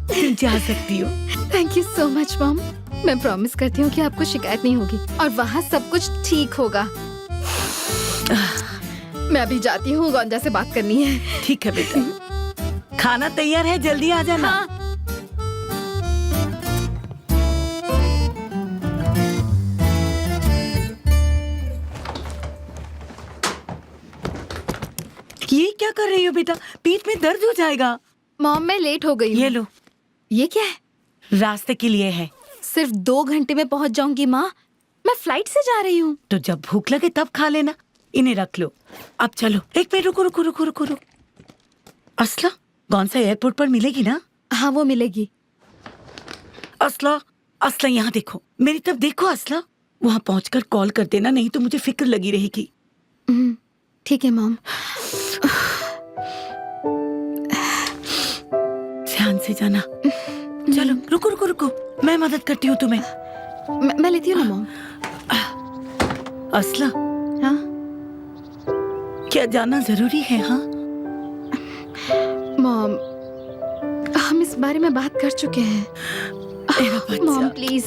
तुम जा सकती हो। Thank you so much mom. मैं प्रॉमिस करती हूँ कि आपको शिकायत नहीं होगी और वहाँ सब कुछ ठीक होगा। मैं अभी जाती हूँ, गौंजा से बात करनी है। ठीक है बेटा, खाना तैयार है, जल्दी आ जाना। हाँ। ये क्या कर रही हो बेटा? पीठ में दर्द हो जाएगा। मॉम मैं लेट हो गई हूँ। ये लो, ये क्या है? रास्ते के लिए है। सिर्फ 2 घंटे में पहुँच जाऊंगी माँ, मैं फ्लाइट से जा रही हूँ। तो जब भूख लगे तब खा लेना। इन्हें रख लो। अब चलो, एक मिनट रुको रुको रुको रुको रुको। असला गौंसा एयरपोर्ट पर मिलेगी ना? हाँ वो मिलेगी। असला असला यहाँ देखो, मेरी तरफ देखो असला। वहाँ पहुँचकर कॉल कर देना, नहीं तो मुझे फिक्र लगी रहेगी। ठीक है मॉम। ध्यान से जाना। चलो रुको रुको रुको, मैं मदद करती हूँ तुम्हें। मैं लेती हूँ ना मॉम। असला हाँ क्या जाना जरूरी है? हाँ मॉम हम इस बारे में बात कर चुके हैं। मेरा बच्चा। मॉम प्लीज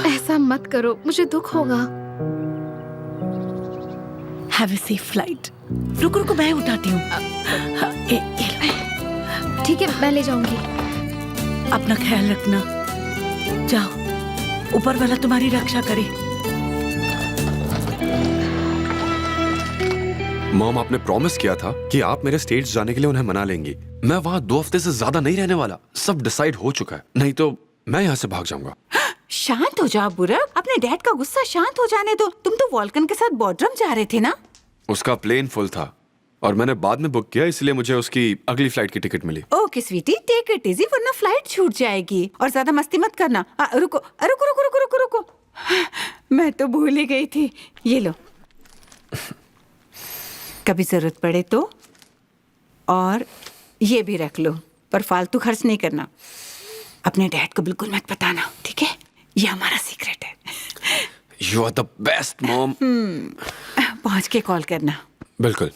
ऐसा मत करो, मुझे दुख होगा। Have a safe flight. रुको रुको, मैं उठाती हूँ। हाँ, ये लो। ठीक है मैं ले जाऊंगी। अपना ख्याल रखना। जाओ, ऊपर वाला तुम्हारी रक्षा करे। मॉम आपने प्रॉमिस किया था कि आप मेरे स्टेट्स जाने के लिए उन्हें मना लेंगी। मैं वहाँ 2 हफ्ते से ज्यादा नहीं रहने वाला, सब डिसाइड हो चुका है, नहीं तो मैं यहाँ से भाग जाऊंगा। शांत हो जाओ बुरक, अपने डैड का गुस्सा शांत हो जाने दो। तुम तो वॉल्कन के साथ बोर्डरम जा रहे थे ना? उसका प्लेन फुल था और मैंने बाद में बुक किया, इसलिए मुझे उसकी अगली फ्लाइट की टिकट मिली। Okay sweetie, take it easy वरना फ्लाइट छूट जाएगी। और ज्यादा मस्ती मत करना। रुको रुको रुको रुको रुको रुको, मैं तो भूल ही गई थी। ये लो, कभी जरूरत पड़े तो। और ये भी रख लो, पर फालतू खर्च नहीं करना। अपने डैड को बिल्कुल मत बताना, ठीक है? ये हमारा सीक्रेट है। You are the best mom. पहुंच के कॉल करना। बिल्कुल।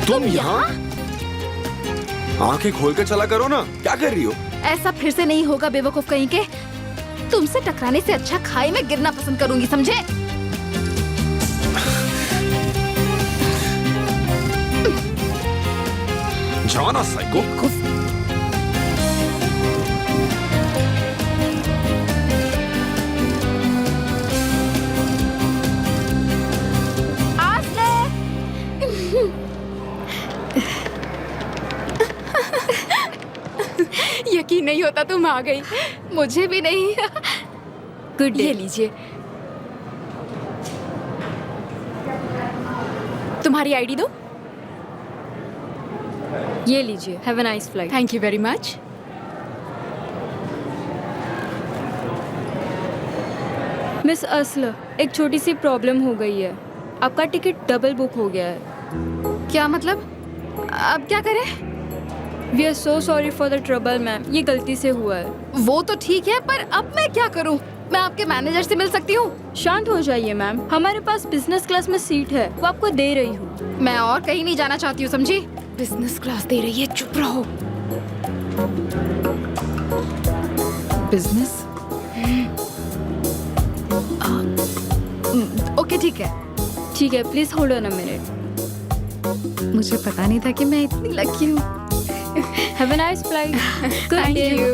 तुम यहाँ? आंखें खोल के चला करो ना, क्या कर रही हो? ऐसा फिर से नहीं होगा बेवकूफ कहीं के। तुमसे टकराने से अच्छा खाई में गिरना पसंद करूंगी, समझे? जाना साइको। यकीन नहीं होता तुम आ गई। मुझे भी नहीं। Good day. ये लीजिए, तुम्हारी आईडी दो। ये लीजिए, have a nice flight. Thank you very much. Miss Asler, एक छोटी सी प्रॉब्लम हो गई है। आपका टिकट डबल बुक हो गया है। क्या मतलब? अब क्या करें? We are so sorry for the trouble ma'am, ये गलती से हुआ है। वो तो ठीक है, पर अब मैं क्या करूं? मैं आपके मैनेजर से मिल सकती हूँ? शांत हो जाइए मैम, हमारे पास बिजनेस क्लास में सीट है, वो आपको दे रही हूँ। मैं और कहीं नहीं जाना चाहती हूँ, समझी? बिजनेस क्लास दे रही है, चुप रहो। बिजनेस? ओके ठीक है। ठीक है, please hold on a minute. मुझे पता नहीं था कि मैं इतनी लकी हूँ। Have a nice flight. Thank you.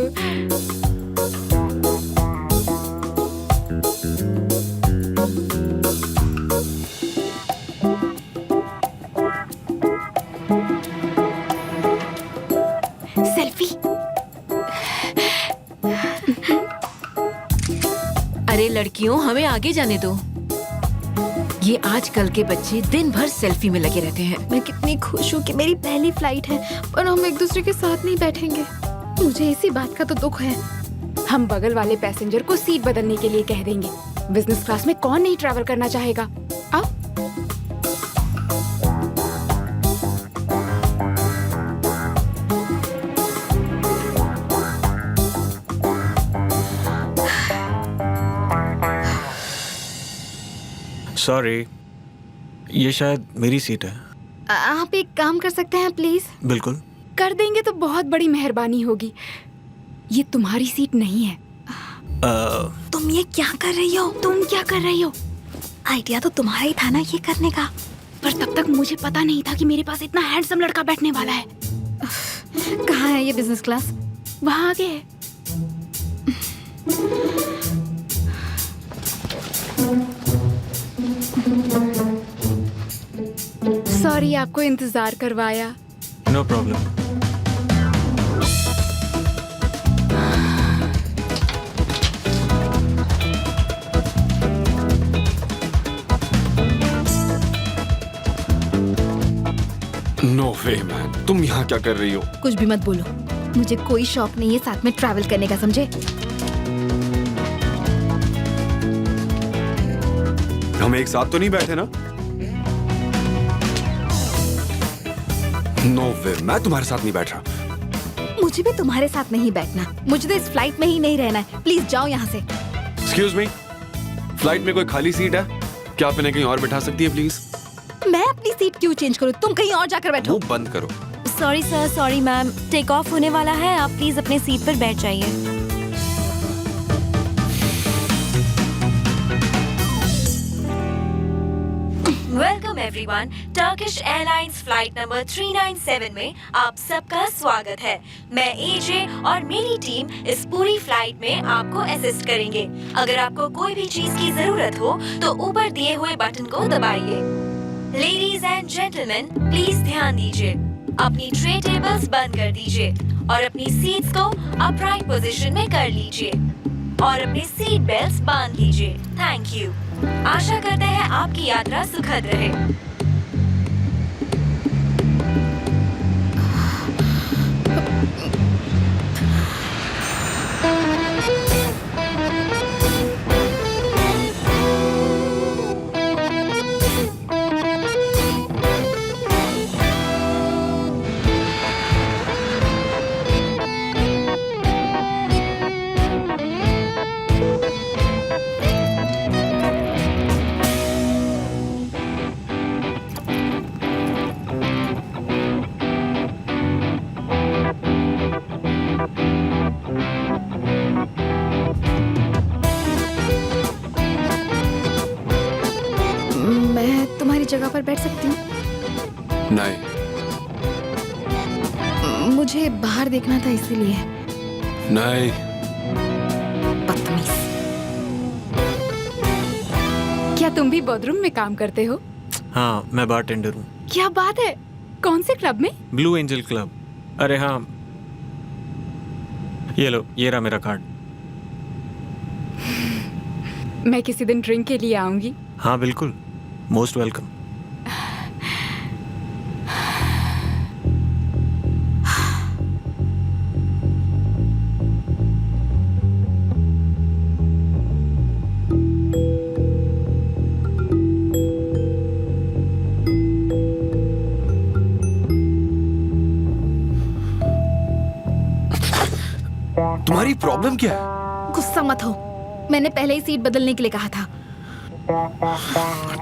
Selfie. अरे लड़कियों, हमें आगे जाने दो। ये आजकल के बच्चे दिन भर सेल्फी में लगे रहते हैं। मैं कितनी खुश हूँ कि मेरी पहली फ्लाइट है और हम एक दूसरे के साथ नहीं बैठेंगे। मुझे इसी बात का तो दुख है। हम बगल वाले पैसेंजर को सीट बदलने के लिए कह देंगे। बिजनेस क्लास में कौन नहीं ट्रैवल करना चाहेगा? आओ। सॉरी, ये शायद मेरी सीट है। आप एक काम कर सकते हैं प्लीज? बिल्कुल। कर देंगे तो बहुत बड़ी मेहरबानी होगी। ये तुम्हारी सीट नहीं है। तुम ये क्या कर रही हो? तुम क्या कर रही हो? आइडिया तो तुम्हारा ही था ना ये करने का। पर तब तक मुझे पता नहीं था कि मेरे पास इतना हैंडसम लड़का बैठने वाला है। कहाँ है ये बिजनेस क्लास? वहाँ आगे है। सॉरी आपको इंतजार करवाया। No problem. No way man, तुम यहाँ क्या कर रही हो? कुछ भी मत बोलो। मुझे कोई शौक नहीं है साथ में ट्रैवल करने का, समझे? हम एक साथ तो नहीं बैठे ना? नो वे, मैं तुम्हारे साथ नहीं बैठ रहा। मुझे भी तुम्हारे साथ नहीं बैठना। मुझे तो इस फ्लाइट में ही नहीं रहना है। प्लीज जाओ यहाँ से। एक्सक्यूज मी, फ्लाइट में कोई खाली सीट है क्या? आप इन्हें कहीं और बैठा सकती है प्लीज? मैं अपनी सीट क्यों चेंज करूँ? तुम कहीं और जाकर बैठो। मुंह बंद करो। Sorry sir, sorry ma'am, take off होने वाला है, आप प्लीज अपने सीट पर बैठ जाइए। Welcome everyone, Turkish airlines flight number 397 में आप सबका स्वागत है। मैं एजे और मेरी टीम इस पूरी फ्लाइट में आपको असिस्ट करेंगे। अगर आपको कोई भी चीज की जरूरत हो तो ऊपर दिए हुए बटन को दबाइए। लेडीज एंड जेंटलमैन, प्लीज ध्यान दीजिए। अपनी ट्रे टेबल्स बंद कर दीजिए और अपनी सीट्स को अपराइट पोजीशन में कर लीजिए और अपनी सीट बेल्ट्स बांध लीजिए। Thank you. आशा करते हैं आपकी यात्रा सुखद रहे। तुम्हारी जगह पर बैठ सकती हूँ? नहीं। मुझे बाहर देखना था इसीलिए। नहीं। बदतमीज। क्या तुम भी बाथरूम में काम करते हो? हाँ, मैं बारटेंडर हूँ। क्या बात है, कौन से क्लब में? Blue angel club. अरे हाँ, ये लो, ये रहा मेरा कार्ड। मैं किसी दिन ड्रिंक के लिए आऊंगी। हाँ बिल्कुल, मोस्ट वेलकम। तुम्हारी प्रॉब्लम क्या है? गुस्सा मत हो, मैंने पहले ही सीट बदलने के लिए कहा था।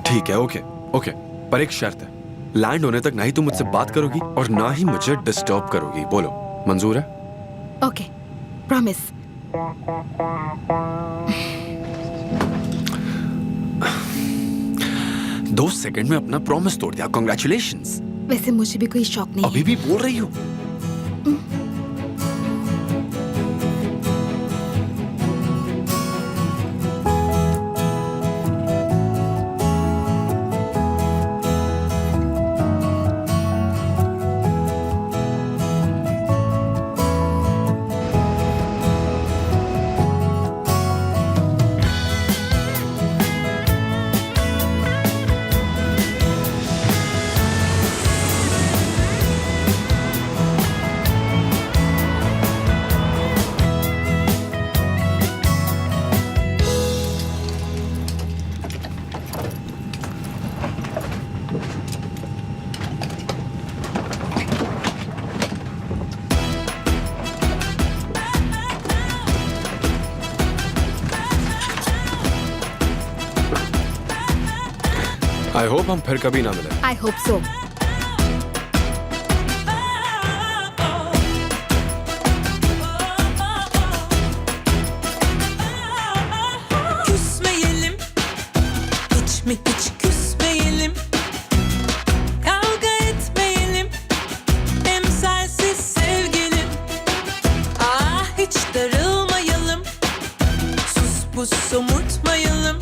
ठीक है, ओके ओके, पर एक शर्त है। लैंड होने तक ना ही तुम मुझसे बात करोगी और ना ही मुझे डिस्टर्ब करोगी। बोलो, मंजूर है? Okay, promise. 2 सेकंड में अपना प्रॉमिस तोड़ दिया। कांग्रेचुलेशंस। वैसे मुझे भी कोई शौक नहीं अभी भी बोल रही हो? आई होप हम फिर कभी ना मिले। I hope so. Küsmeyelim, hiç mi hiç küsmeyelim, kavga etmeyelim, emsalsiz sevgilim. Ah hiç darılmayalım, sus pus somurtmayalım.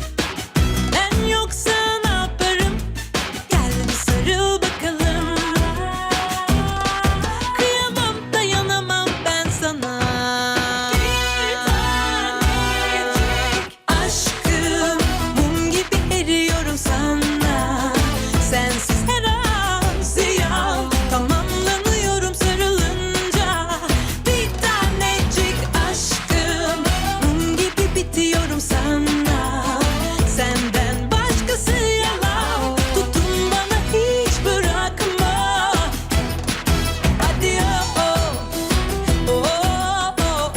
Ben yoksa ne yaparım? Gel bir sarıl bakalım. Kıyamam, dayanamam ben sana. Bir tanecik aşkım, mum gibi eriyorum sana. Sensiz her an ziyan, tamamlanıyorum sarılınca. Bir tanecik aşkım, mum gibi bitiyorum sana. Senden başkası yalan, tutun bana hiç bırakma. Hadi oh oh, oh oh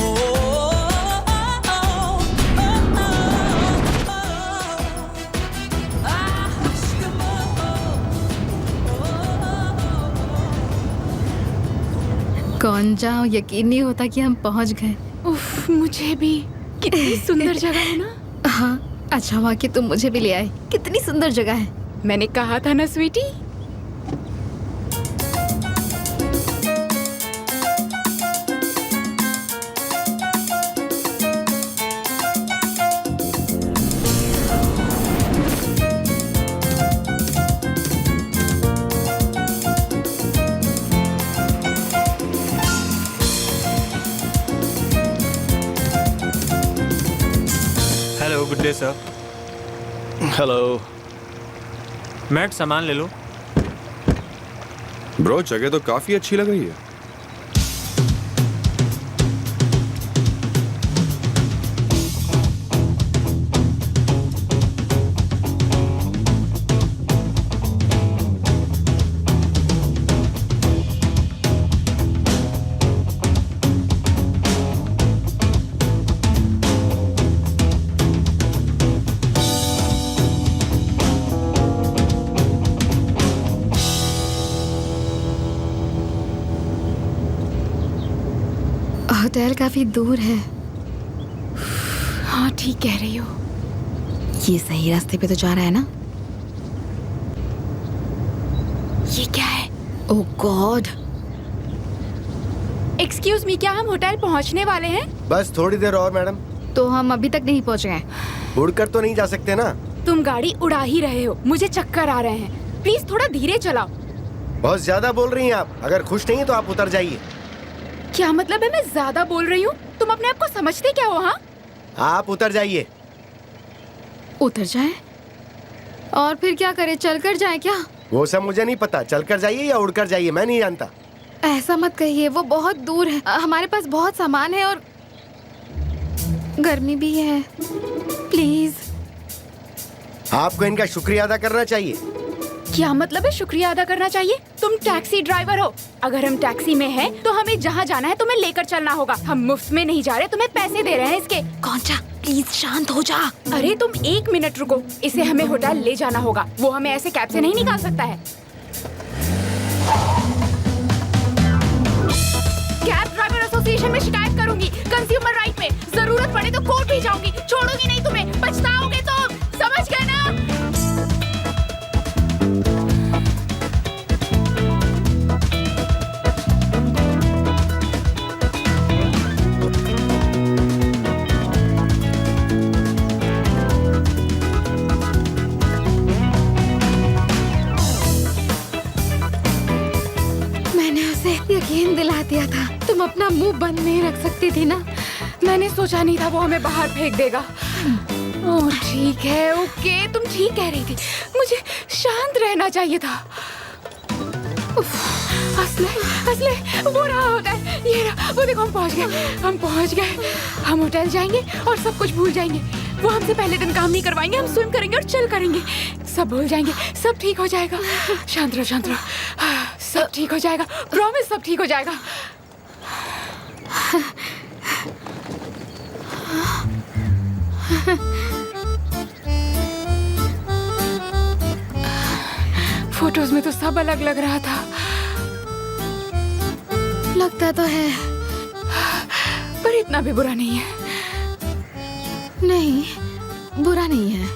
oh, ah aşkım गोंजा, यकीन नहीं होता कि हम पहुंच गए। उफ, मुझे भी। कितनी सुंदर जगह है ना। हाँ, अच्छा हुआ कि तुम मुझे भी ले आए। कितनी सुंदर जगह है। मैंने कहा था ना sweetie. Hello, good day sir. Hello. Matt सामान ले लो। ब्रो, जगह तो काफी अच्छी लग रही है। होटल काफी दूर है। हाँ, ठीक कह रही हो। ये सही रास्ते पे तो जा रहा है ना? ये क्या है? ओह गॉड, एक्सक्यूज मी, क्या हम होटल पहुंचने वाले हैं? बस थोड़ी देर और मैडम। तो हम अभी तक नहीं पहुंच गए। उड़कर तो नहीं जा सकते ना। तुम गाड़ी उड़ा ही रहे हो, मुझे चक्कर आ रहे हैं। प्लीज थोड़ा धीरे चलाओ। बहुत ज्यादा बोल रही हैं आप। अगर खुश नहीं है तो आप उतर जाइए। क्या मतलब है मैं ज्यादा बोल रही हूँ? तुम अपने आप को समझते क्या हो? हाँ, आप उतर जाइए। उतर जाए और फिर क्या करे, चलकर जाए क्या? वो सब मुझे नहीं पता। चलकर जाइए या उड़कर जाइए, मैं नहीं जानता। ऐसा मत कहिए, वो बहुत दूर है। हमारे पास बहुत सामान है और गर्मी भी है। प्लीज। आपको इनका शुक्रिया अदा करना चाहिए। क्या मतलब है शुक्रिया अदा करना चाहिए? तुम टैक्सी ड्राइवर हो। अगर हम टैक्सी में हैं, तो हमें जहाँ जाना है तुम्हें लेकर चलना होगा। हम मुफ्त में नहीं जा रहे, तुम्हें पैसे दे रहे हैं इसके। कौनचा, प्लीज शांत हो जा। अरे तुम 1 मिनट रुको, इसे हमें होटल ले जाना होगा। वो हमें ऐसे कैब से नहीं निकाल सकता है। कैब ड्राइवर एसोसिएशन में शिकायत करूंगी। कंज्यूमर राइट में जरूरत पड़े तो कोर्ट भी जाऊंगी। छोड़ूंगी नहीं तुम्हें, पछताओगे तुम। समझ गए ना? यकीन दिला दिया था। तुम अपना मुंह बंद नहीं रख सकती थी ना। मैंने सोचा नहीं था वो हमें बाहर फेंक देगा। ओह ठीक है, ओके, तुम ठीक कह रही थी। मुझे शांत रहना चाहिए था। असले वो रहा होटल, ये रहा। वो देखो, हम पहुंच गए। हम होटल जाएंगे और सब कुछ भूल जाएंगे। वो हमसे पहले दिन काम नहीं करवाएंगे। हम स्विम करेंगे और चिल करेंगे। सब भूल जाएंगे, सब ठीक हो जाएगा। शांत रहो, शांत रहो। सब ठीक हो जाएगा, प्रॉमिस, सब ठीक हो जाएगा। फोटोज में तो सब अलग लग रहा था। लगता तो है, पर इतना भी बुरा नहीं है। नहीं, बुरा नहीं है।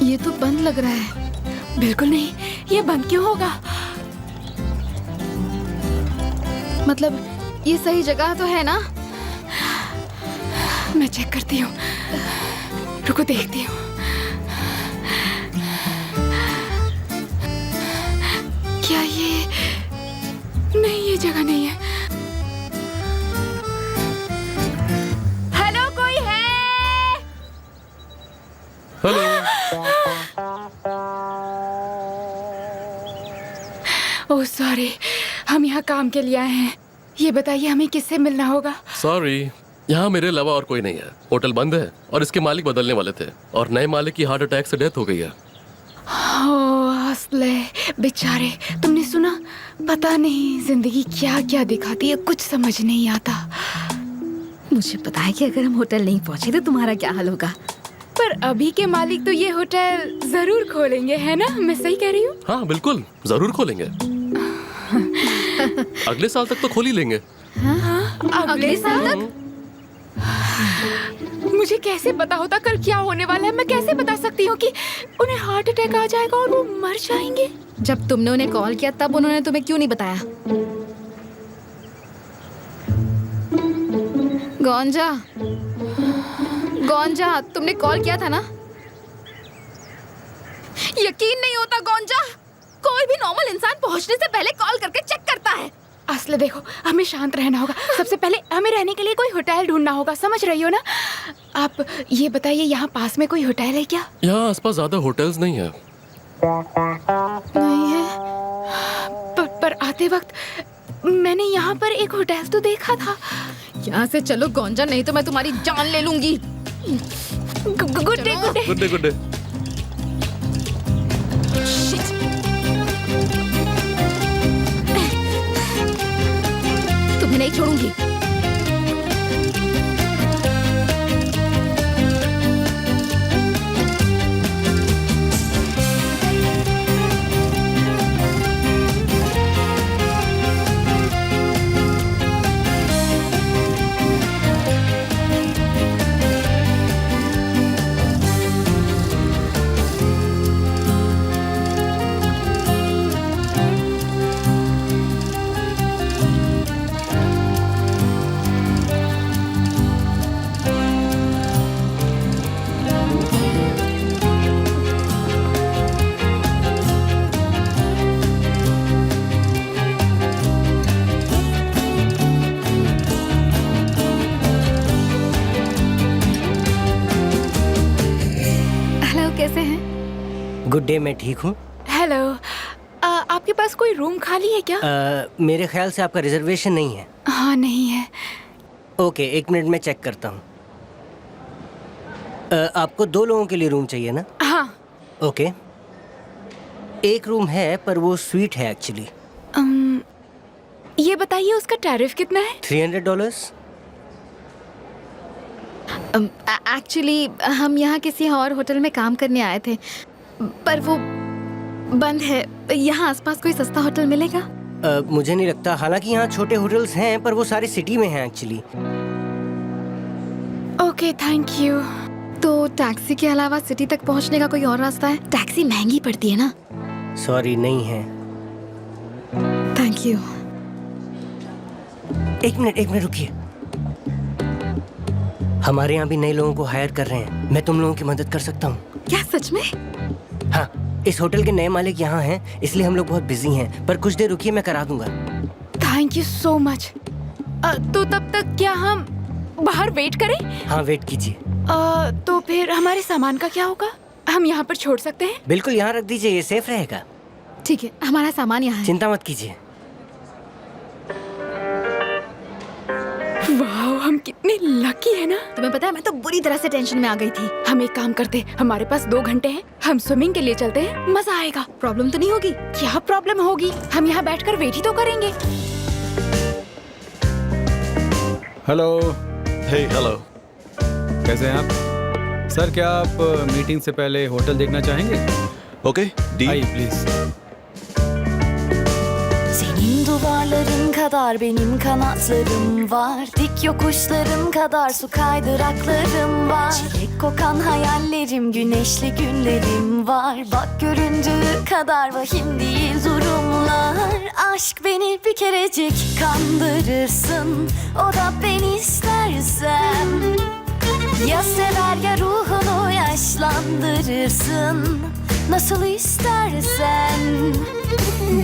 ये तो बंद लग रहा है। बिल्कुल नहीं, ये बंद क्यों होगा? मतलब ये सही जगह तो है ना? मैं चेक करती हूँ। रुको, देखती हूँ। क्या ये नहीं, ये जगह नहीं है। हेलो, कोई है? हेलो। ओह सॉरी, हम यहाँ काम के लिए आए हैं। ये बताइए हमें किससे मिलना होगा? सॉरी, यहाँ मेरे अलावा और कोई नहीं है। होटल बंद है और इसके मालिक बदलने वाले थे और नए मालिक की हार्ट अटैक से डेथ हो गई है। ओह असले, बेचारे। तुमने सुना? पता नहीं जिंदगी क्या क्या दिखाती है, कुछ समझ नहीं आता। मुझे पता है कि अगर हम होटल नहीं पहुंचे तो तुम्हारा क्या हाल होगा। पर अभी के मालिक तो ये होटल जरूर खोलेंगे, है ना? मैं सही कह रही हूँ? हाँ बिल्कुल, जरूर खोलेंगे। अगले साल तक तो खोल ही लेंगे। अगले साल तक? मुझे कैसे पता होता कल क्या होने वाला है? मैं कैसे बता सकती हूँ कि उन्हें हार्ट अटैक आ जाएगा और वो मर जाएंगे? जब तुमने उन्हें कॉल किया तब उन्होंने तुम्हें क्यों नहीं बताया? गौंजा, तुमने कॉल किया था ना? यकीन नहीं होता गौंजा, कोई भी नॉर्मल इंसान पहुंचने से पहले कॉल करके चेक करता है। असले देखो, हमें शांत रहना होगा। सबसे पहले हमें रहने के लिए कोई होटल ढूंढना होगा, समझ रही हो ना? आप ये बताइए, यहाँ पास में कोई होटल है क्या? यहाँ आसपास ज्यादा होटल्स नहीं है। नहीं है, पर आते वक्त मैंने यहाँ पर एक होटल तो देखा था। यहाँ से चलो गौंजा, नहीं तो मैं तुम्हारी जान ले लूंगी। Good day, good day. Good day, good day. छोड़ूंगी। कैसे हैं? गुड डे, मैं ठीक हूँ। हेलो, आपके पास कोई रूम खाली है क्या? मेरे ख्याल से आपका रिजर्वेशन नहीं है। हाँ, नहीं है। ओके, 1 मिनट में चेक करता हूँ। आपको 2 लोगों के लिए रूम चाहिए ना? हाँ। ओके, एक रूम है पर वो स्वीट है एक्चुअली। ये बताइए उसका टैरिफ कितना है? $300। एक्चुअली हम यहाँ किसी और होटल में काम करने आए थे, पर वो बंद है। यहाँ आसपास कोई सस्ता होटल मिलेगा? मुझे नहीं लगता, हालांकि यहाँ छोटे होटल्स हैं पर वो सारी सिटी में हैं एक्चुअली। Okay, thank you. तो टैक्सी के अलावा सिटी तक पहुँचने का कोई और रास्ता है? टैक्सी महंगी पड़ती है ना? सॉरी, नहीं है। Thank you. एक मिनट रुकिए। हमारे यहाँ भी नए लोगों को हायर कर रहे हैं, मैं तुम लोगों की मदद कर सकता हूँ। क्या सच में? हाँ, इस होटल के नए मालिक यहाँ हैं, इसलिए हम लोग बहुत बिजी हैं, पर कुछ देर रुकिए, मैं करा दूंगा। Thank you so much. तो तब तक क्या हम बाहर वेट करें? हाँ, वेट कीजिए। तो फिर हमारे सामान का क्या होगा? हम यहाँ पर छोड़ सकते हैं? बिल्कुल, यहाँ रख दीजिए, ये सेफ रहेगा। ठीक है, हमारा सामान यहाँ है। चिंता मत कीजिए। वाह, हम कितने लकी है ना। तुम्हें पता है, मैं तो बुरी तरह से टेंशन में आ गई थी। हम एक काम करते, हमारे पास 2 घंटे हैं, हम स्विमिंग के लिए चलते हैं, मजा आएगा। प्रॉब्लम तो नहीं होगी? क्या प्रॉब्लम होगी? हम यहाँ बैठकर वेट ही तो करेंगे। हेलो। हे, हेलो। कैसे हैं आप? सर, क्या आप मीटिंग से पहले होटल देखना चाहेंगे? Okay, D. आइए please. Senin duvarların kadar benim kanatlarım var. Dik yokuşların kadar su kaydıraklarım var. Çilek kokan hayallerim, güneşli günlerim var. Bak göründüğü kadar vahim değil durumlar. Aşk beni bir kerecik kandırırsın, o da ben istersem. Ya sever ya ruhunu yaşlandırırsın, nasıl istersen.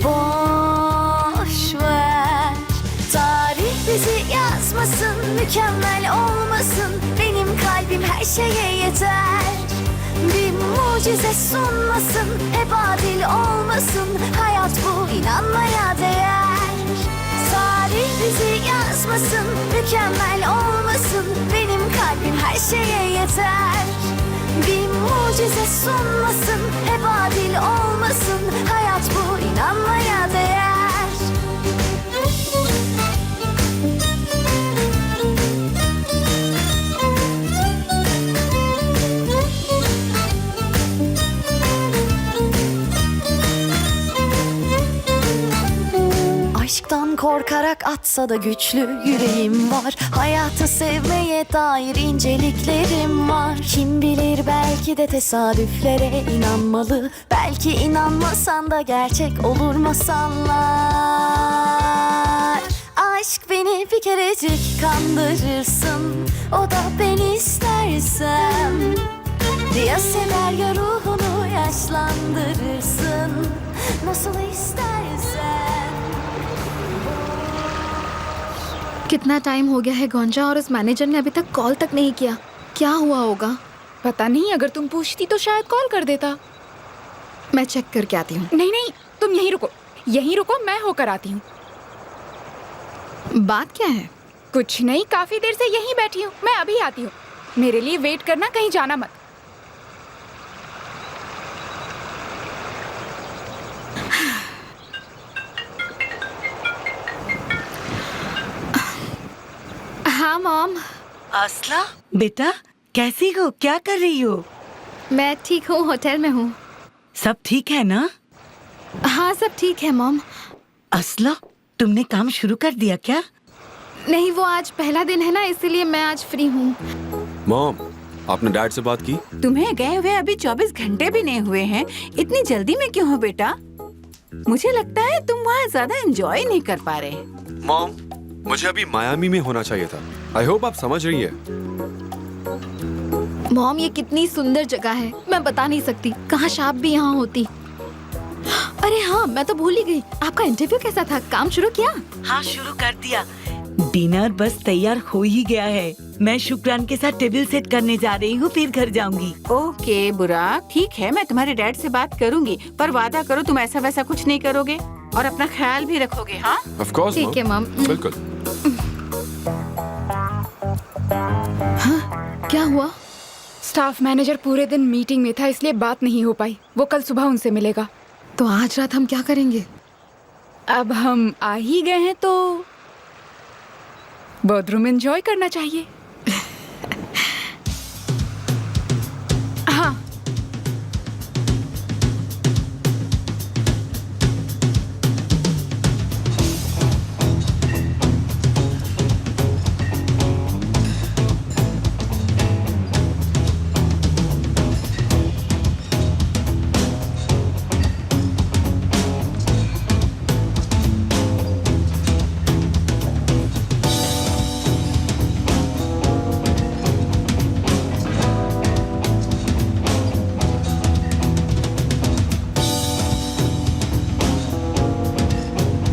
Boş ver, tarih bizi yazmasın, mükemmel olmasın. Benim kalbim her şeye yeter. Bir mucize sunmasın, hep adil olmasın. Hayat bu, inanmaya değer. Tarih bizi yazmasın, mükemmel olmasın. Benim kalbim her şeye yeter. Bir mucize sunmasın, hep adil olmasın. Hayat bu, inanmaya değer. Aşktan korkarak atsa da güçlü yüreğim var. Hayatı sevmeye dair inceliklerim var. Kim bilir, belki de tesadüflere inanmalı. Belki inanmasan da gerçek olur masallar. Aşk beni bir kerecik kandırırsın, o da ben istersem. Ya sever ya ruhunu yaşlandırırsın, nasıl istersen. कितना time हो गया है गोंजा, और इस manager ने अभी तक call तक नहीं किया। क्या हुआ होगा? पता नहीं, अगर तुम पूछती तो शायद कॉल कर देता। मैं चेक करके आती हूँ। नहीं, तुम यहीं रुको, मैं होकर आती हूँ। बात क्या है? कुछ नहीं, काफी देर से यहीं बैठी हूँ, मैं अभी आती हूँ। मेरे लिए वेट करना, कहीं जाना मत। मॉम। असला बेटा, कैसी हो? क्या कर रही हो? मैं ठीक हूँ, होटल में हूँ। सब ठीक है ना? हाँ सब ठीक है मॉम। असला, तुमने काम शुरू कर दिया क्या? नहीं, वो आज पहला दिन है ना, इसलिए मैं आज फ्री हूँ। मॉम, आपने डैड से बात की? तुम्हें गए हुए अभी 24 घंटे भी नहीं हुए हैं, इतनी जल्दी में क्यों हो बेटा? मुझे लगता है तुम वहाँ ज्यादा एंजॉय नहीं कर पा रहे। मॉम, मुझे अभी मायामी में होना चाहिए था। आई होप आप समझ रही है। मॉम, ये कितनी सुंदर जगह है, मैं बता नहीं सकती। काश आप भी यहाँ होती। अरे हाँ, मैं तो भूल ही गई, आपका इंटरव्यू कैसा था? काम शुरू किया? हाँ, शुरू कर दिया। डिनर बस तैयार हो ही गया है। मैं शुक्रान के साथ टेबल सेट करने जा रही हूँ, फिर घर जाऊंगी। ओके बुराक, ठीक है, मैं तुम्हारे डैड से बात करूंगी, पर वादा करो तुम ऐसा वैसा कुछ नहीं करोगे और अपना ख्याल भी रखोगे। हाँ ऑफ कोर्स ठीक है मॉम। बिल्कुल। हाँ, क्या हुआ? स्टाफ मैनेजर पूरे दिन मीटिंग में था, इसलिए बात नहीं हो पाई। वो कल सुबह उनसे मिलेगा। तो आज रात हम क्या करेंगे? अब हम आ ही गए हैं तो बॉथरूम एंजॉय करना चाहिए। हाँ,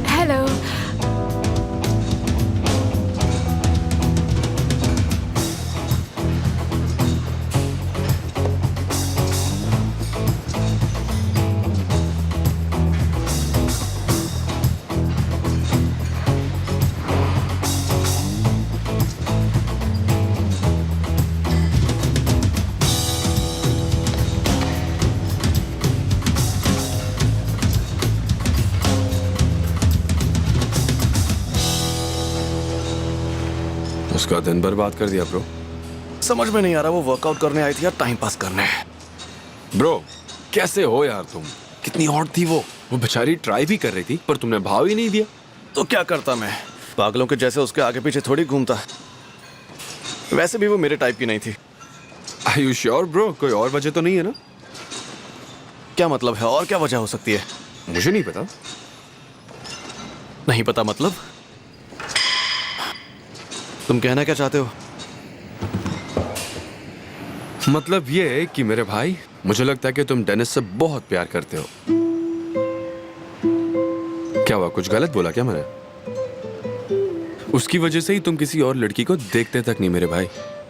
हेलो। उसका दिन भर बात कर दिया ब्रो। समझ में नहीं आ रहा, वो वर्कआउट करने आई थी या टाइम पास करने? ब्रो कैसे हो यार तुम? कितनी हॉट थी वो बेचारी ट्राई भी कर रही थी पर तुमने भाव ही नहीं दिया। तो क्या करता मैं, पागलों के जैसे उसके आगे पीछे थोड़ी घूमता। वैसे भी वो मेरे टाइप की नहीं थी। Are you sure bro? कोई और वजह तो नहीं है ना? क्या मतलब है, और क्या वजह हो सकती है? मुझे नहीं पता। नहीं पता मतलब? तुम कहना क्या चाहते हो? मतलब ये है कि मेरे भाई, मुझे लगता है कि तुम डेनिस से बहुत प्यार करते हो। क्या हुआ, कुछ गलत बोला क्या मैंने? उसकी वजह से ही तुम किसी और लड़की को देखते तक नहीं मेरे भाई।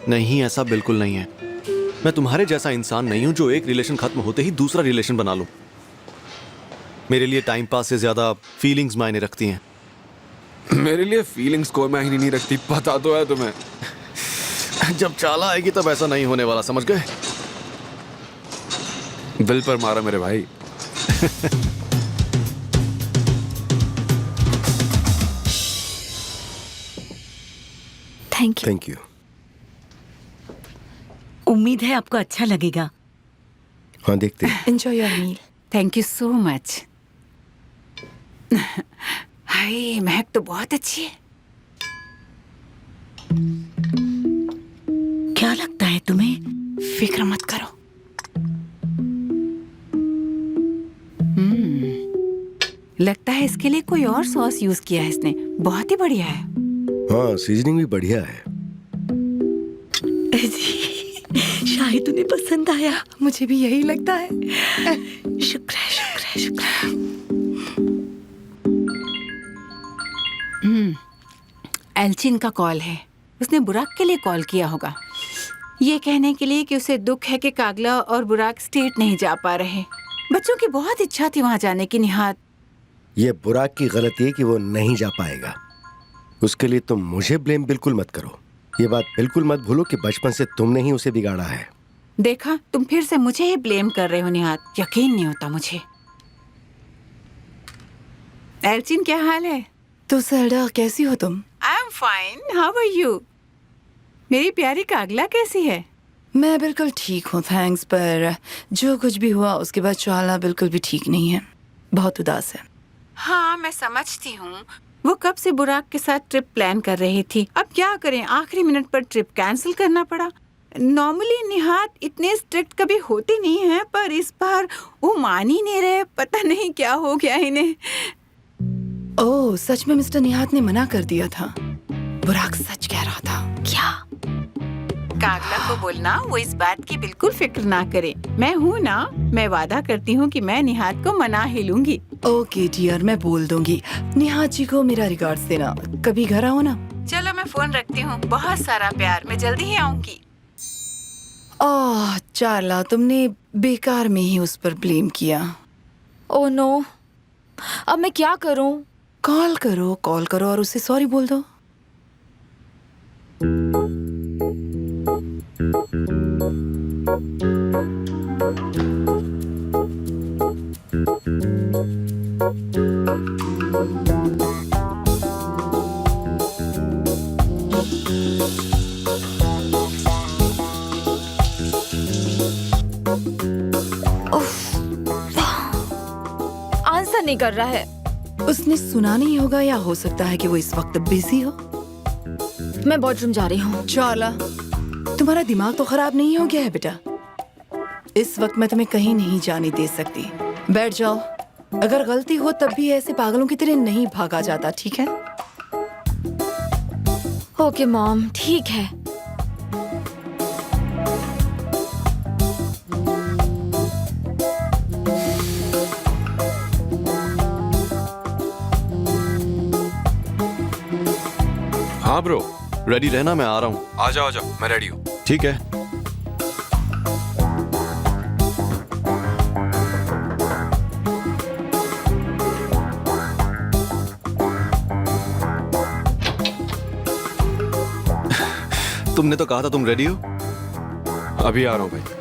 नहीं, ऐसा बिल्कुल नहीं है। मैं तुम्हारे जैसा इंसान नहीं हूं जो एक रिलेशन खत्म होते ही दूसरा रिलेशन बना लूं। मेरे लिए टाइम पास से ज्यादा फीलिंग्स मायने रखती हैं। मेरे लिए फीलिंग्स कोई मायने नहीं रखती, पता तो है तुम्हें। जब चाला आएगी तब ऐसा नहीं होने वाला, समझ गए? दिल पर मारा मेरे भाई। Thank you. Thank you. उम्मीद है आपको अच्छा लगेगा। हाँ, देखते हैं। Enjoy your meal. Thank you so much. Hi, Mahak तो बहुत अच्छी है। क्या लगता है तुम्हें? फिक्र मत करो। लगता है इसके लिए कोई और सॉस यूज किया है इसने। बहुत ही बढ़िया है। हाँ, सीजनिंग भी बढ़िया है। शायद उन्हें पसंद आया। मुझे भी यही लगता है। शुक्र है, शुक्र है, शुक्र है। एल्चिन का कॉल है। उसने बुराक के लिए कॉल किया होगा, ये कहने के लिए कि उसे दुख है कि कागला और बुराक स्टेट नहीं जा पा रहे। बच्चों की बहुत इच्छा थी वहां जाने की। निहात, ये बुराक की गलती है कि वो नहीं जा पाएगा। उसके लिए तुम मुझे ब्लेम बिल्कुल मत करो। ये बात बिल्कुल मत भूलो कि बचपन से तुमने ही उसे बिगाड़ा है। देखा, तुम फिर से मुझे ही ब्लेम कर रहे हो निहात। यकीन नहीं होता मुझे। एल्चिन, क्या हाल है? तो सेल्डा, कैसी हो तुम? I am fine, how are you? मेरी प्यारी कागला कैसी है? मैं बिल्कुल ठीक हूँ थैंक्स, पर जो कुछ भी हुआ उसके बाद चाला बिल्कुल भी ठीक नहीं है, बहुत उदास है। हाँ मैं समझती हूँ, वो कब से बुराक के साथ ट्रिप प्लान कर रही थी। अब क्या करें, आखिरी मिनट पर ट्रिप कैंसिल करना पड़ा। नॉर्मली निहात इतने स्ट्रिक्ट कभी होते नहीं हैं, पर इस बार वो मान ही नहीं रहे, पता नहीं क्या हो गया इन्हें। ओह सच में मिस्टर निहात ने मना कर दिया था। बुराक सच कह रहा था। क्या? कागला को बोलना वो इस बात की बिल्कुल फिक्र ना करे। मैं हूँ ना, मैं वादा करती हूँ कि मैं निहात को मना ही लूंगी। ओके डियर, मैं बोल दूंगी। निहात जी को मेरा रिगार्ड्स देना, कभी घर आओ ना। चलो मैं फोन रखती हूँ, बहुत सारा प्यार, मैं जल्दी ही आऊंगी। ओह चाला, तुमने बेकार में ही उस पर ब्लेम किया। ओह नो, अब मैं क्या करूं? कॉल करो और उसे सॉरी बोल दो। आंसर नहीं कर रहा है। उसने सुना नहीं होगा, या हो सकता है कि वो इस वक्त बिजी हो। मैं वॉशरूम जा रही हूँ। चाला, तुम्हारा दिमाग तो खराब नहीं हो गया है बेटा? इस वक्त मैं तुम्हें कहीं नहीं जाने दे सकती। बैठ जाओ। अगर गलती हो तब भी ऐसे पागलों की तरह नहीं भागा जाता, ठीक है? ओके मॉम, ठीक है। हाँ ब्रो, रेडी रहना, मैं आ रहा हूँ। आ जाओ, मैं रेडी हूँ। ठीक है। तुमने तो कहा था तुम रेडी हो। अभी आ रहा हूँ भाई।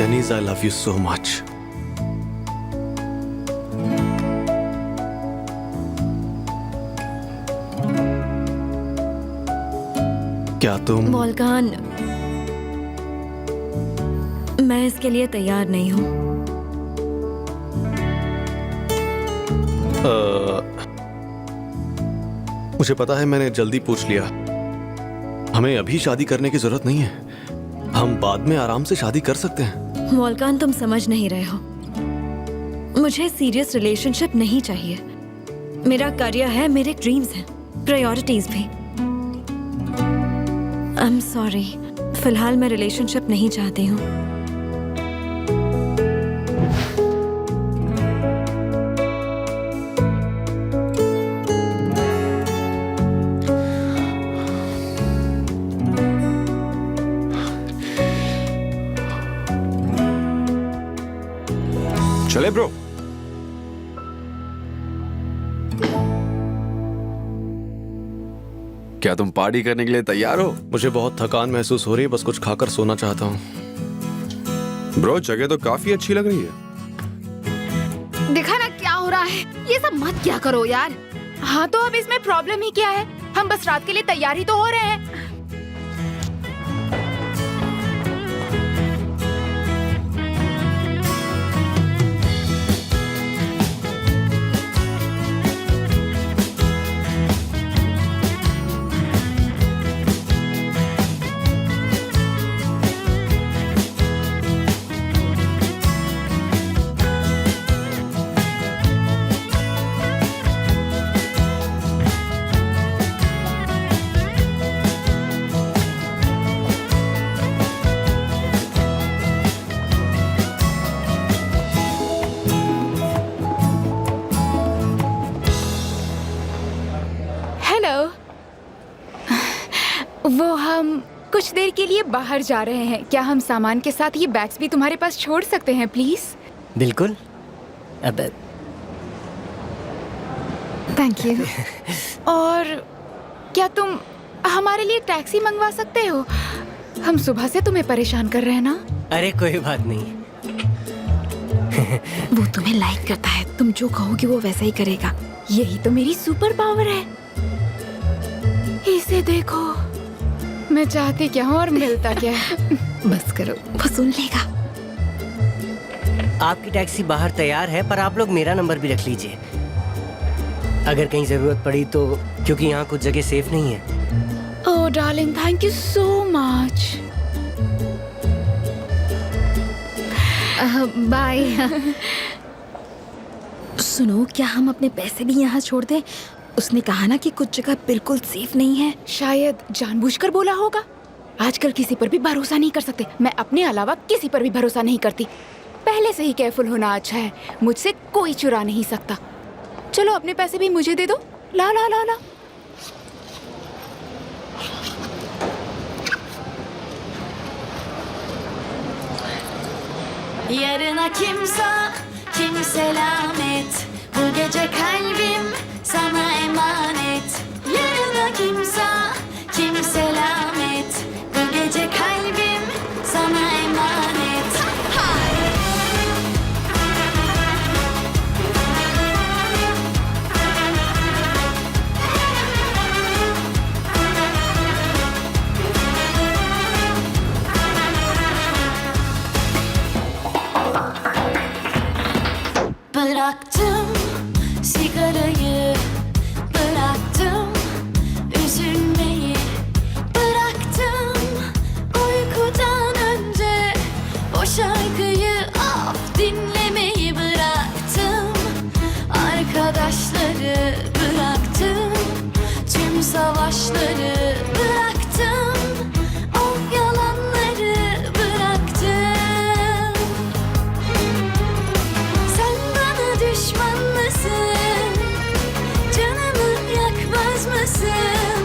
Denise, I love you so much. क्या तुम? वोल्कान, मैं इसके लिए तैयार नहीं हूँ। मुझे पता है, मैंने जल्दी पूछ लिया। हमें अभी शादी करने की जरूरत नहीं है, हम बाद में आराम से शादी कर सकते हैं। वोल्कान, तुम समझ नहीं रहे हो। मुझे सीरियस रिलेशनशिप नहीं चाहिए। मेरा करियर है, मेरे ड्रीम्स हैं, प्रायोरिटीज भी। आई एम सॉरी, फिलहाल मैं रिलेशनशिप नहीं चाहती हूँ। चले ब्रो। क्या तुम पार्टी करने के लिए तैयार हो? मुझे बहुत थकान महसूस हो रही है, बस कुछ खाकर सोना चाहता हूँ। ब्रो, जगह तो काफी अच्छी लग रही है। देखा ना क्या हो रहा है, ये सब मत क्या करो यार। हाँ तो अब इसमें प्रॉब्लम ही क्या है, हम बस रात के लिए तैयार ही तो हो रहे हैं। कुछ देर के लिए बाहर जा रहे हैं। क्या हम सामान के साथ ये बैग्स भी तुम्हारे पास छोड़ सकते हैं प्लीज? बिल्कुल। अब थैंक यू। और क्या तुम हमारे लिए टैक्सी मंगवा सकते हो? हम सुबह से तुम्हें परेशान कर रहे हैं ना। अरे कोई बात नहीं। वो तुम्हें लाइक करता है, तुम जो कहोगे वो वैसा ही करेगा। यही तो मेरी सुपर पावर है। इसे देखो, मैं चाहती क्या हूँ और मिलता क्या है। बस करो, वो सुन लेगा। आपकी टैक्सी बाहर तैयार है, पर आप लोग मेरा नंबर भी रख लीजिए अगर कहीं जरूरत पड़ी तो, क्योंकि यहाँ कुछ जगह सेफ नहीं है। Oh darling, thank you so much. Bye. सुनो, क्या हम अपने पैसे भी यहाँ छोड़ दें? उसने कहा ना कि कुछ जगह बिल्कुल सेफ नहीं है। शायद जानबूझकर बोला होगा। आजकल किसी पर भी भरोसा नहीं कर सकते। मैं अपने अलावा किसी पर भी भरोसा नहीं करती। पहले से ही केयरफुल होना अच्छा है। मुझसे कोई चुरा नहीं सकता। चलो अपने पैसे भी मुझे दे दो। ला ला ला ला। Yarına kimse lanet. Bu gece kalbim sana emanet. Yarına kimse lanet. Bu gece kalbim sana emanet. Bıraktım sigarayı, bıraktım üzülmeyi, bıraktım uykudan önce o şarkıyı dinlemeyi, bıraktım arkadaşları, bıraktım tüm savaşları, bıraktım o yalanları, bıraktım. Sen bana düşman mısın? Canımı yakmaz mısın?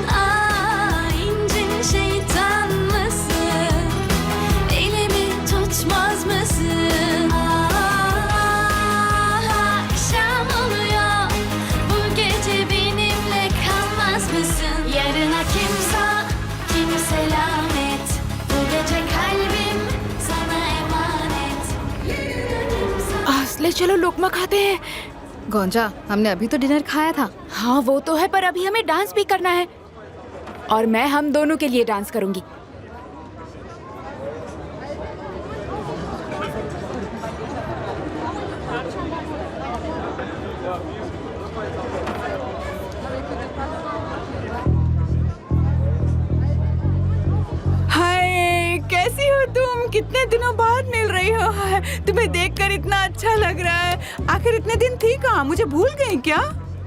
İncin şeytan mısın? Elimi tutmaz mısın? Akşam oluyor, bu gece benimle kalmaz mısın? Yarına kimse lanet. Bu gece kalbim sana emanet. ले चलो लोकमा खाते हैं। गौंजा, हमने अभी तो dinner खाया था। हाँ वो तो है, पर अभी हमें डांस भी करना है। और मैं हम दोनों के लिए डांस करूंगी। हाय, कैसी हो तुम? कितने दिनों बाद मिल रही हो। हाय, तुम्हें देखकर इतना अच्छा लग रहा है। आखिर इतने दिन थी कहाँ? मुझे भूल गई क्या?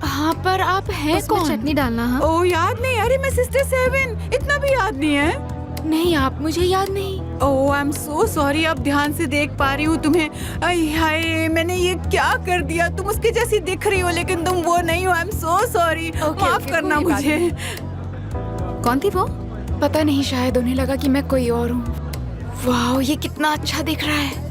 हाँ, पर आप हैं उसमें कौन? चटनी डालना। हाँ, ओ याद नहीं? अरे मैं सिस्टर सेवन, इतना भी याद नहीं है? नहीं, आप मुझे याद नहीं। ओह आई एम सो सॉरी। अब ध्यान से देख पा रही हूँ तुम्हें। अय हाय, मैंने ये क्या कर दिया? तुम उसके जैसी दिख रही हो लेकिन तुम वो नहीं हो। I am so sorry. माफ करना कोई बात मुझे। कौन थी वो? पता नहीं, शायद उन्हें लगा कि मैं कोई और हूँ। वाह, ये कितना अच्छा दिख रहा है।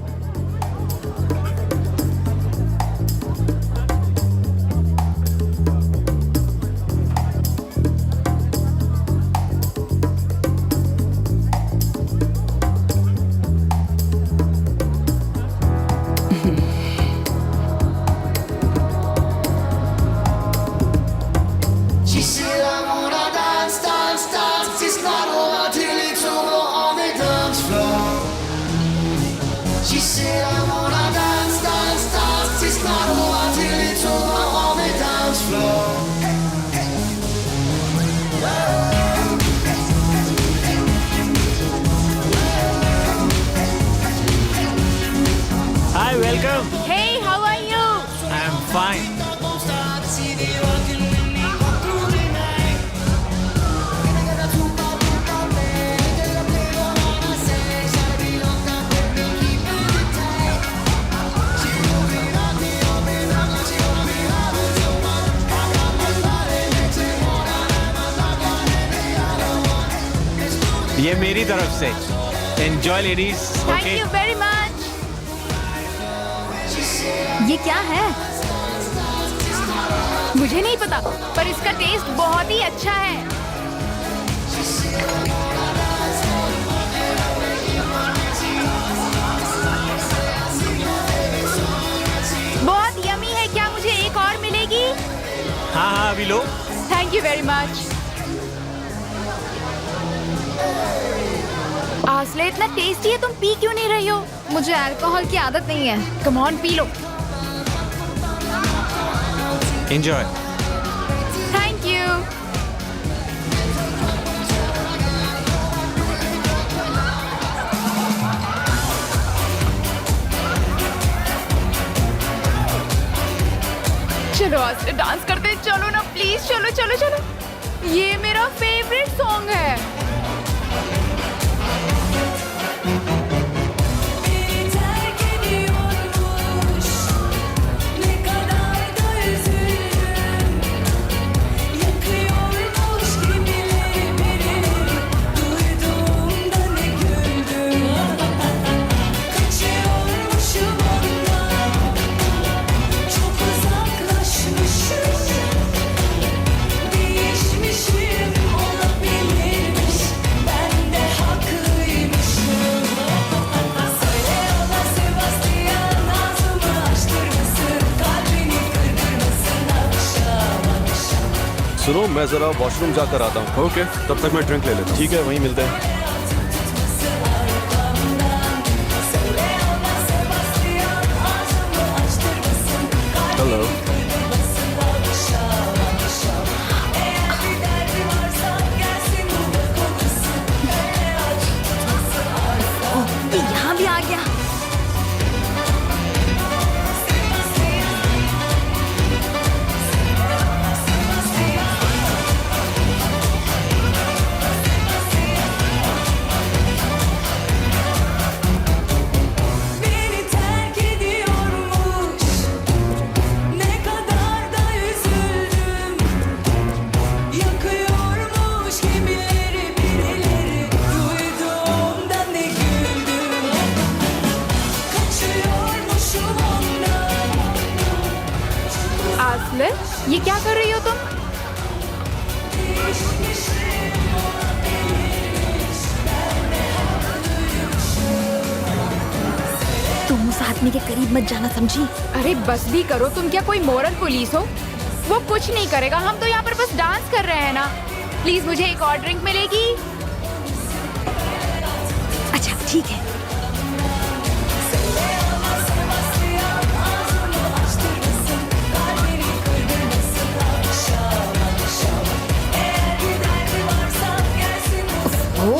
She said I wanna dance, dance, dance. It's not over till it's over on the dance floor. She said I wanna dance, dance, dance. It's not over till it's over on the dance floor. Hi, welcome. Hey, how are you? I'm fine. ये मेरी तरफ से। Enjoy ladies. Thank you very much. ये क्या है? मुझे नहीं पता, पर इसका टेस्ट बहुत ही अच्छा है। बहुत यमी है। क्या मुझे एक और मिलेगी? हाँ हाँ अभी लो। Thank you very much. आसले इतना टेस्टी है, तुम पी क्यों नहीं रही हो? मुझे अल्कोहल की आदत नहीं है। Come on, P low. Enjoy. Thank you. चलो आसले डांस करते हैं। चलो ना प्लीज, चलो चलो चलो। ये मेरा फेवरेट सॉन्ग है। सुनो, मैं जरा वॉशरूम जाकर आता हूँ। ओके, तब तक मैं ड्रिंक ले लेता हूँ। ठीक है, वहीं मिलते हैं। हेलो। यहाँ भी आ गया। आसले, ये क्या कर रही हो तुम? तुम उस आदमी के करीब मत जाना, समझी? अरे बस भी करो, तुम क्या कोई मोरल पुलिस हो? वो कुछ नहीं करेगा, हम तो यहाँ पर बस डांस कर रहे हैं ना। प्लीज मुझे एक और ड्रिंक मिलेगी? अच्छा ठीक है।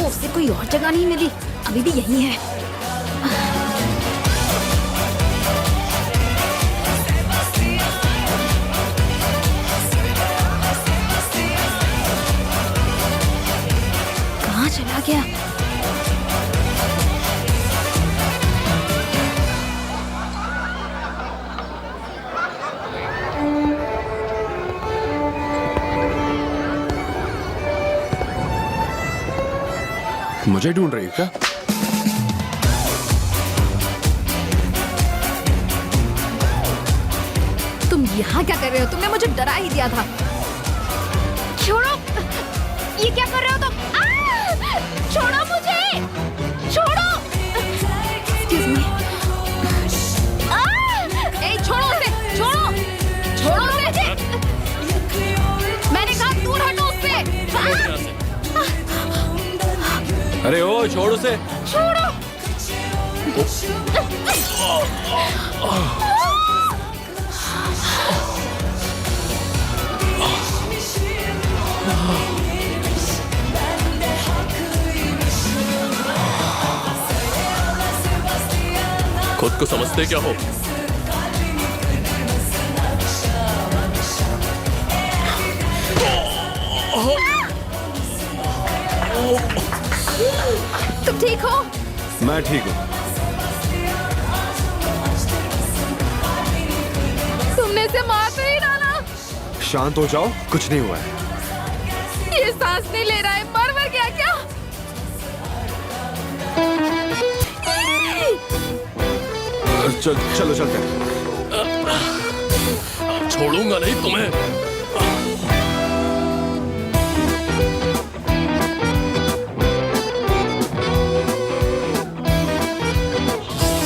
उससे कोई और जगह नहीं मिली, अभी भी यही है। कहाँ चला गया? मुझे ढूंढ रही है क्या? तुम यहाँ क्या कर रहे हो? तुमने मुझे डरा ही दिया था। छोड़ो, ये क्या कर रहे हो तुम? छोड़ो मुझे, छोड़ो। Excuse me। ए, छोड़ो उसे, छोड़ो, छोड़ो उसे। मैंने कहा दूर हटो उससे। अरे ओ, छोड़ उसे। छोड़ो। खुद को समझते क्या हो? तुम ठीक हो? मैं ठीक हूँ। तुमने इसे मार तो नहीं डाला? शांत हो जाओ, कुछ नहीं हुआ है। ये सांस नहीं ले रहा है, मर गया क्या? चलो चलते हैं। छोड़ूंगा नहीं तुम्हें।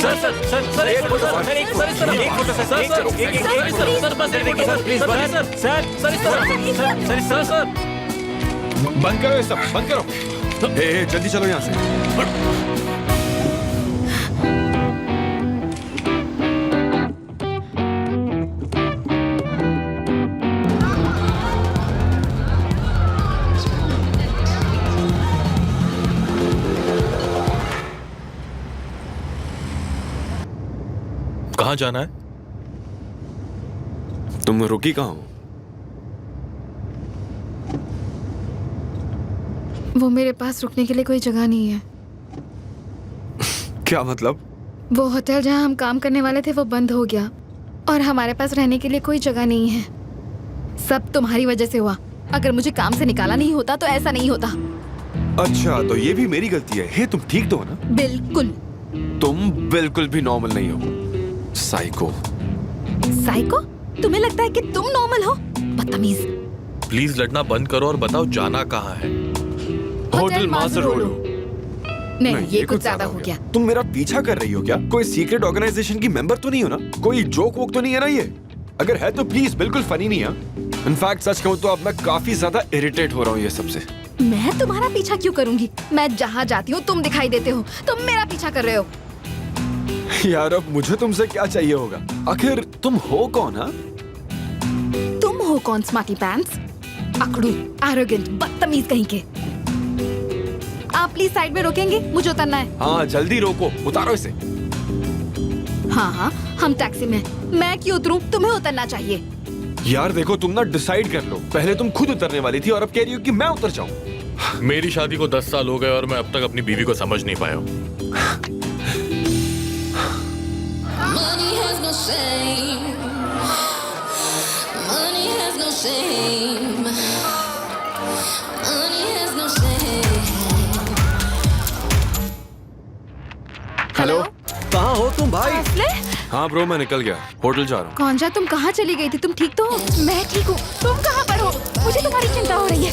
सर सर सर सर एक फोटो सर एक फोटो सर एक फोटो सर सर सर बस देखिए sir please sir sir sir sir sir बंद करो ये सब, बंद करो। जल्दी चलो यहाँ से। कहाँ जाना है? तुम रुकी कहाँ हो? वो मेरे पास रुकने के लिए कोई जगह नहीं है। क्या मतलब? वो होटल जहाँ हम काम करने वाले थे वो बंद हो गया और हमारे पास रहने के लिए कोई जगह नहीं है। सब तुम्हारी वजह से हुआ। अगर मुझे काम से निकाला नहीं होता तो ऐसा नहीं होता। अच्छा, तो ये भी मेरी गलती है। हे, तुम ठीक तो हो ना? बिल्कुल। तुम बिल्कुल भी नॉर्मल नहीं हो। साइको। साइको? तुम्हें लगता है कि तुम नॉर्मल हो? बदतमीज। प्लीज लड़ना बंद करो और बताओ जाना कहाँ है। होटल मासरोलो। नहीं, ये कुछ ज्यादा हो गया। तुम मेरा पीछा कर रही हो क्या? कोई सीक्रेट ऑर्गेनाइजेशन की मेंबर तो नहीं हो ना? कोई जोक वोक तो नहीं है ना ये? अगर है तो प्लीज बिल्कुल फनी नहीं है। इनफैक्ट सच कहूँ तो अब मैं काफी ज्यादा इरिटेट हो रहा हूँ ये सबसे। मैं तुम्हारा पीछा क्यों करूंगी? मैं जहाँ जाती हूँ तुम दिखाई देते हो। तुम मेरा पीछा कर रहे हो। यार अब मुझे तुमसे क्या चाहिए होगा? आखिर तुम हो कौन? हा? तुम हो कौन? स्मार्टी पैंट्स, अकड़ू, एरोगेंट, बदतमीज कहीं के। आप प्लीज साइड में रोकेंगे? मुझे उतरना है। हाँ जल्दी रोको, उतारो इसे। हाँ हाँ, हम टैक्सी में। मैं क्यों उतरूं? तुम्हें उतरना चाहिए। यार देखो, तुम ना डिसाइड कर लो। पहले तुम खुद उतरने वाली थी और अब कह रही हो कि मैं उतर जाऊं। मेरी शादी को 10 साल हो गए और मैं अब तक अपनी बीवी को समझ नहीं पाया हूँ। Money has no shame. Money has no shame. Money has no shame. Hello, कहाँ हो तुम भाई? हाँ ब्रो, मैं निकल गया। होटल जा रहा हूँ। कौन जा? तुम कहाँ चली गई थी? तुम ठीक तो हो? मैं ठीक हूँ। तुम कहाँ पर हो? मुझे तुम्हारी चिंता हो रही है।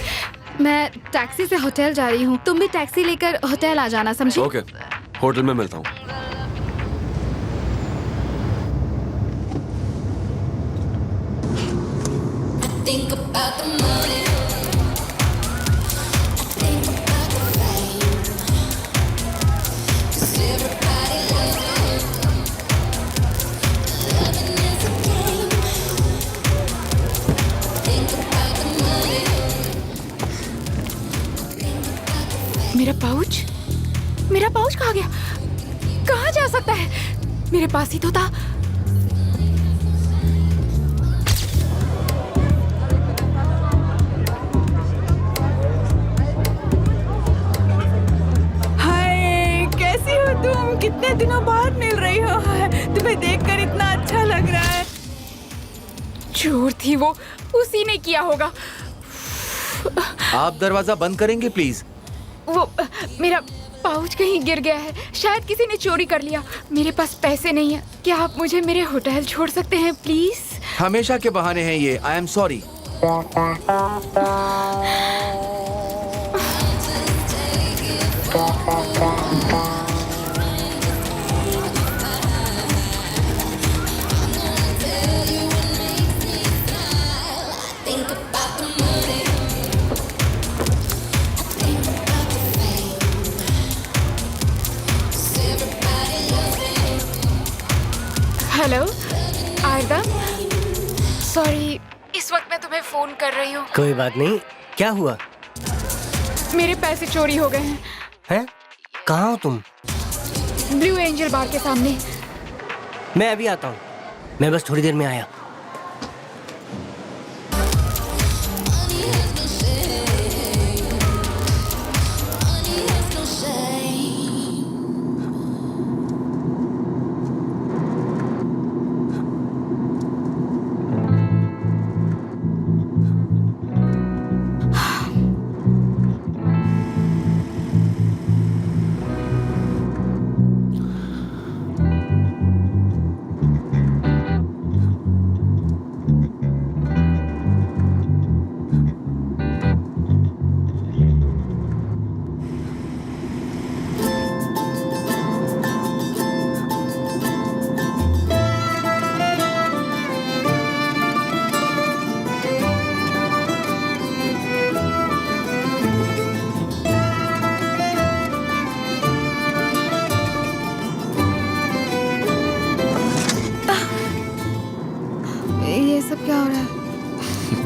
मैं टैक्सी से होटल जा रही हूँ। तुम भी टैक्सी लेकर होटल आ जाना, समझी? ओके, होटल में मिलता हूँ। Think about the money. Think about the fame. 'Cause everybody loves it. Loving is a game. Think about the money. मेरा पाउच? मेरा पाउच कहाँ गया? कहाँ जा सकता है? मेरे पास ही तो था। तुम कितने दिनों बाद मिल रही हो। तुम्हें देखकर इतना अच्छा लग रहा है। चोर थी वो, उसी ने किया होगा। आप दरवाजा बंद करेंगे प्लीज? वो मेरा पाउच कहीं गिर गया है। शायद किसी ने चोरी कर लिया। मेरे पास पैसे नहीं है। क्या आप मुझे मेरे होटल छोड़ सकते हैं प्लीज? हमेशा के बहाने हैं ये। I am sorry. Hello Arda, sorry इस वक्त मैं तुम्हें फोन कर रही हूँ। कोई बात नहीं। क्या हुआ? मेरे पैसे चोरी हो गए हैं। हैं? कहाँ हो तुम? ब्लू एंजल बार के सामने। मैं अभी आता हूँ। मैं बस थोड़ी देर में आया।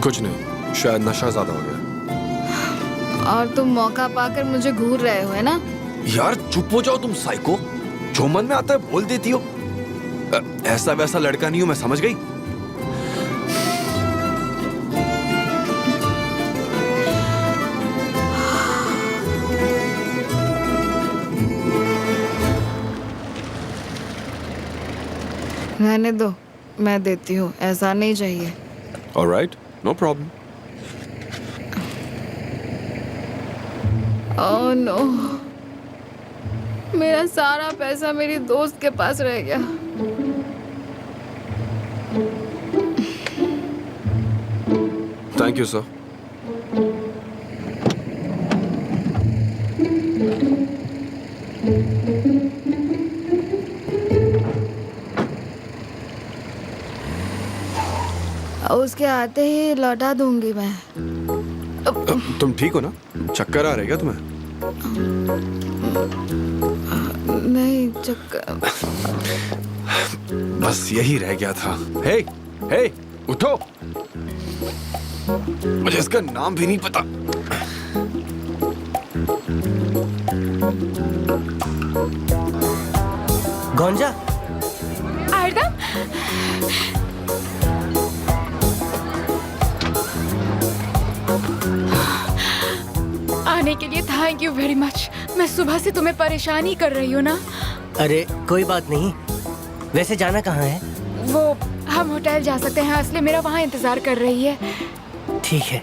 कुछ नहीं, शायद नशा ज्यादा हो गया। और तुम मौका पाकर मुझे घूर रहे हो, है ना? यार चुप हो जाओ तुम साइको, जो मन में आता है बोल देती हो। ऐसा वैसा लड़का नहीं हूं मैं, समझ गई? रहने दो, मैं देती हूँ, ऐसा नहीं चाहिए। Alright, no problem. Oh no, मेरा सारा पैसा मेरी दोस्त के पास रह गया। Thank you sir. उसके आते ही लौटा दूंगी मैं। तुम ठीक हो ना? चक्कर आ रहे क्या तुम्हें? नहीं चक्कर, बस यही रह गया था। हे, हे, उठो। मुझे इसका नाम भी नहीं पता। गौंजा, आर्दम, आने के लिए थैंक यू वेरी मच। मैं सुबह से तुम्हें परेशान ही कर रही हूँ ना? अरे कोई बात नहीं। वैसे जाना कहाँ है? वो हम होटल जा सकते हैं, असली मेरा वहाँ इंतजार कर रही है। ठीक है।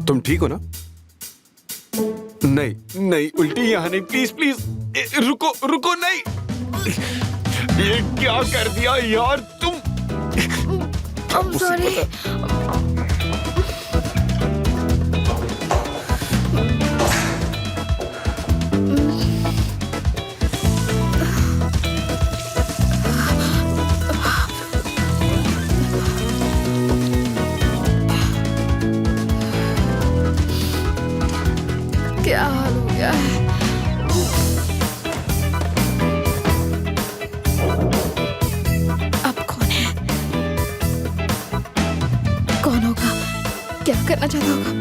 तुम ठीक हो ना? नहीं नहीं, उल्टी यहाँ नहीं, प्लीज प्लीज। रुको रुको, नहीं। ये क्या कर दिया यार तुम? I'm sorry। क्या हाल हो गया है? अब कौन है? कौन होगा? क्या करना चाहता होगा?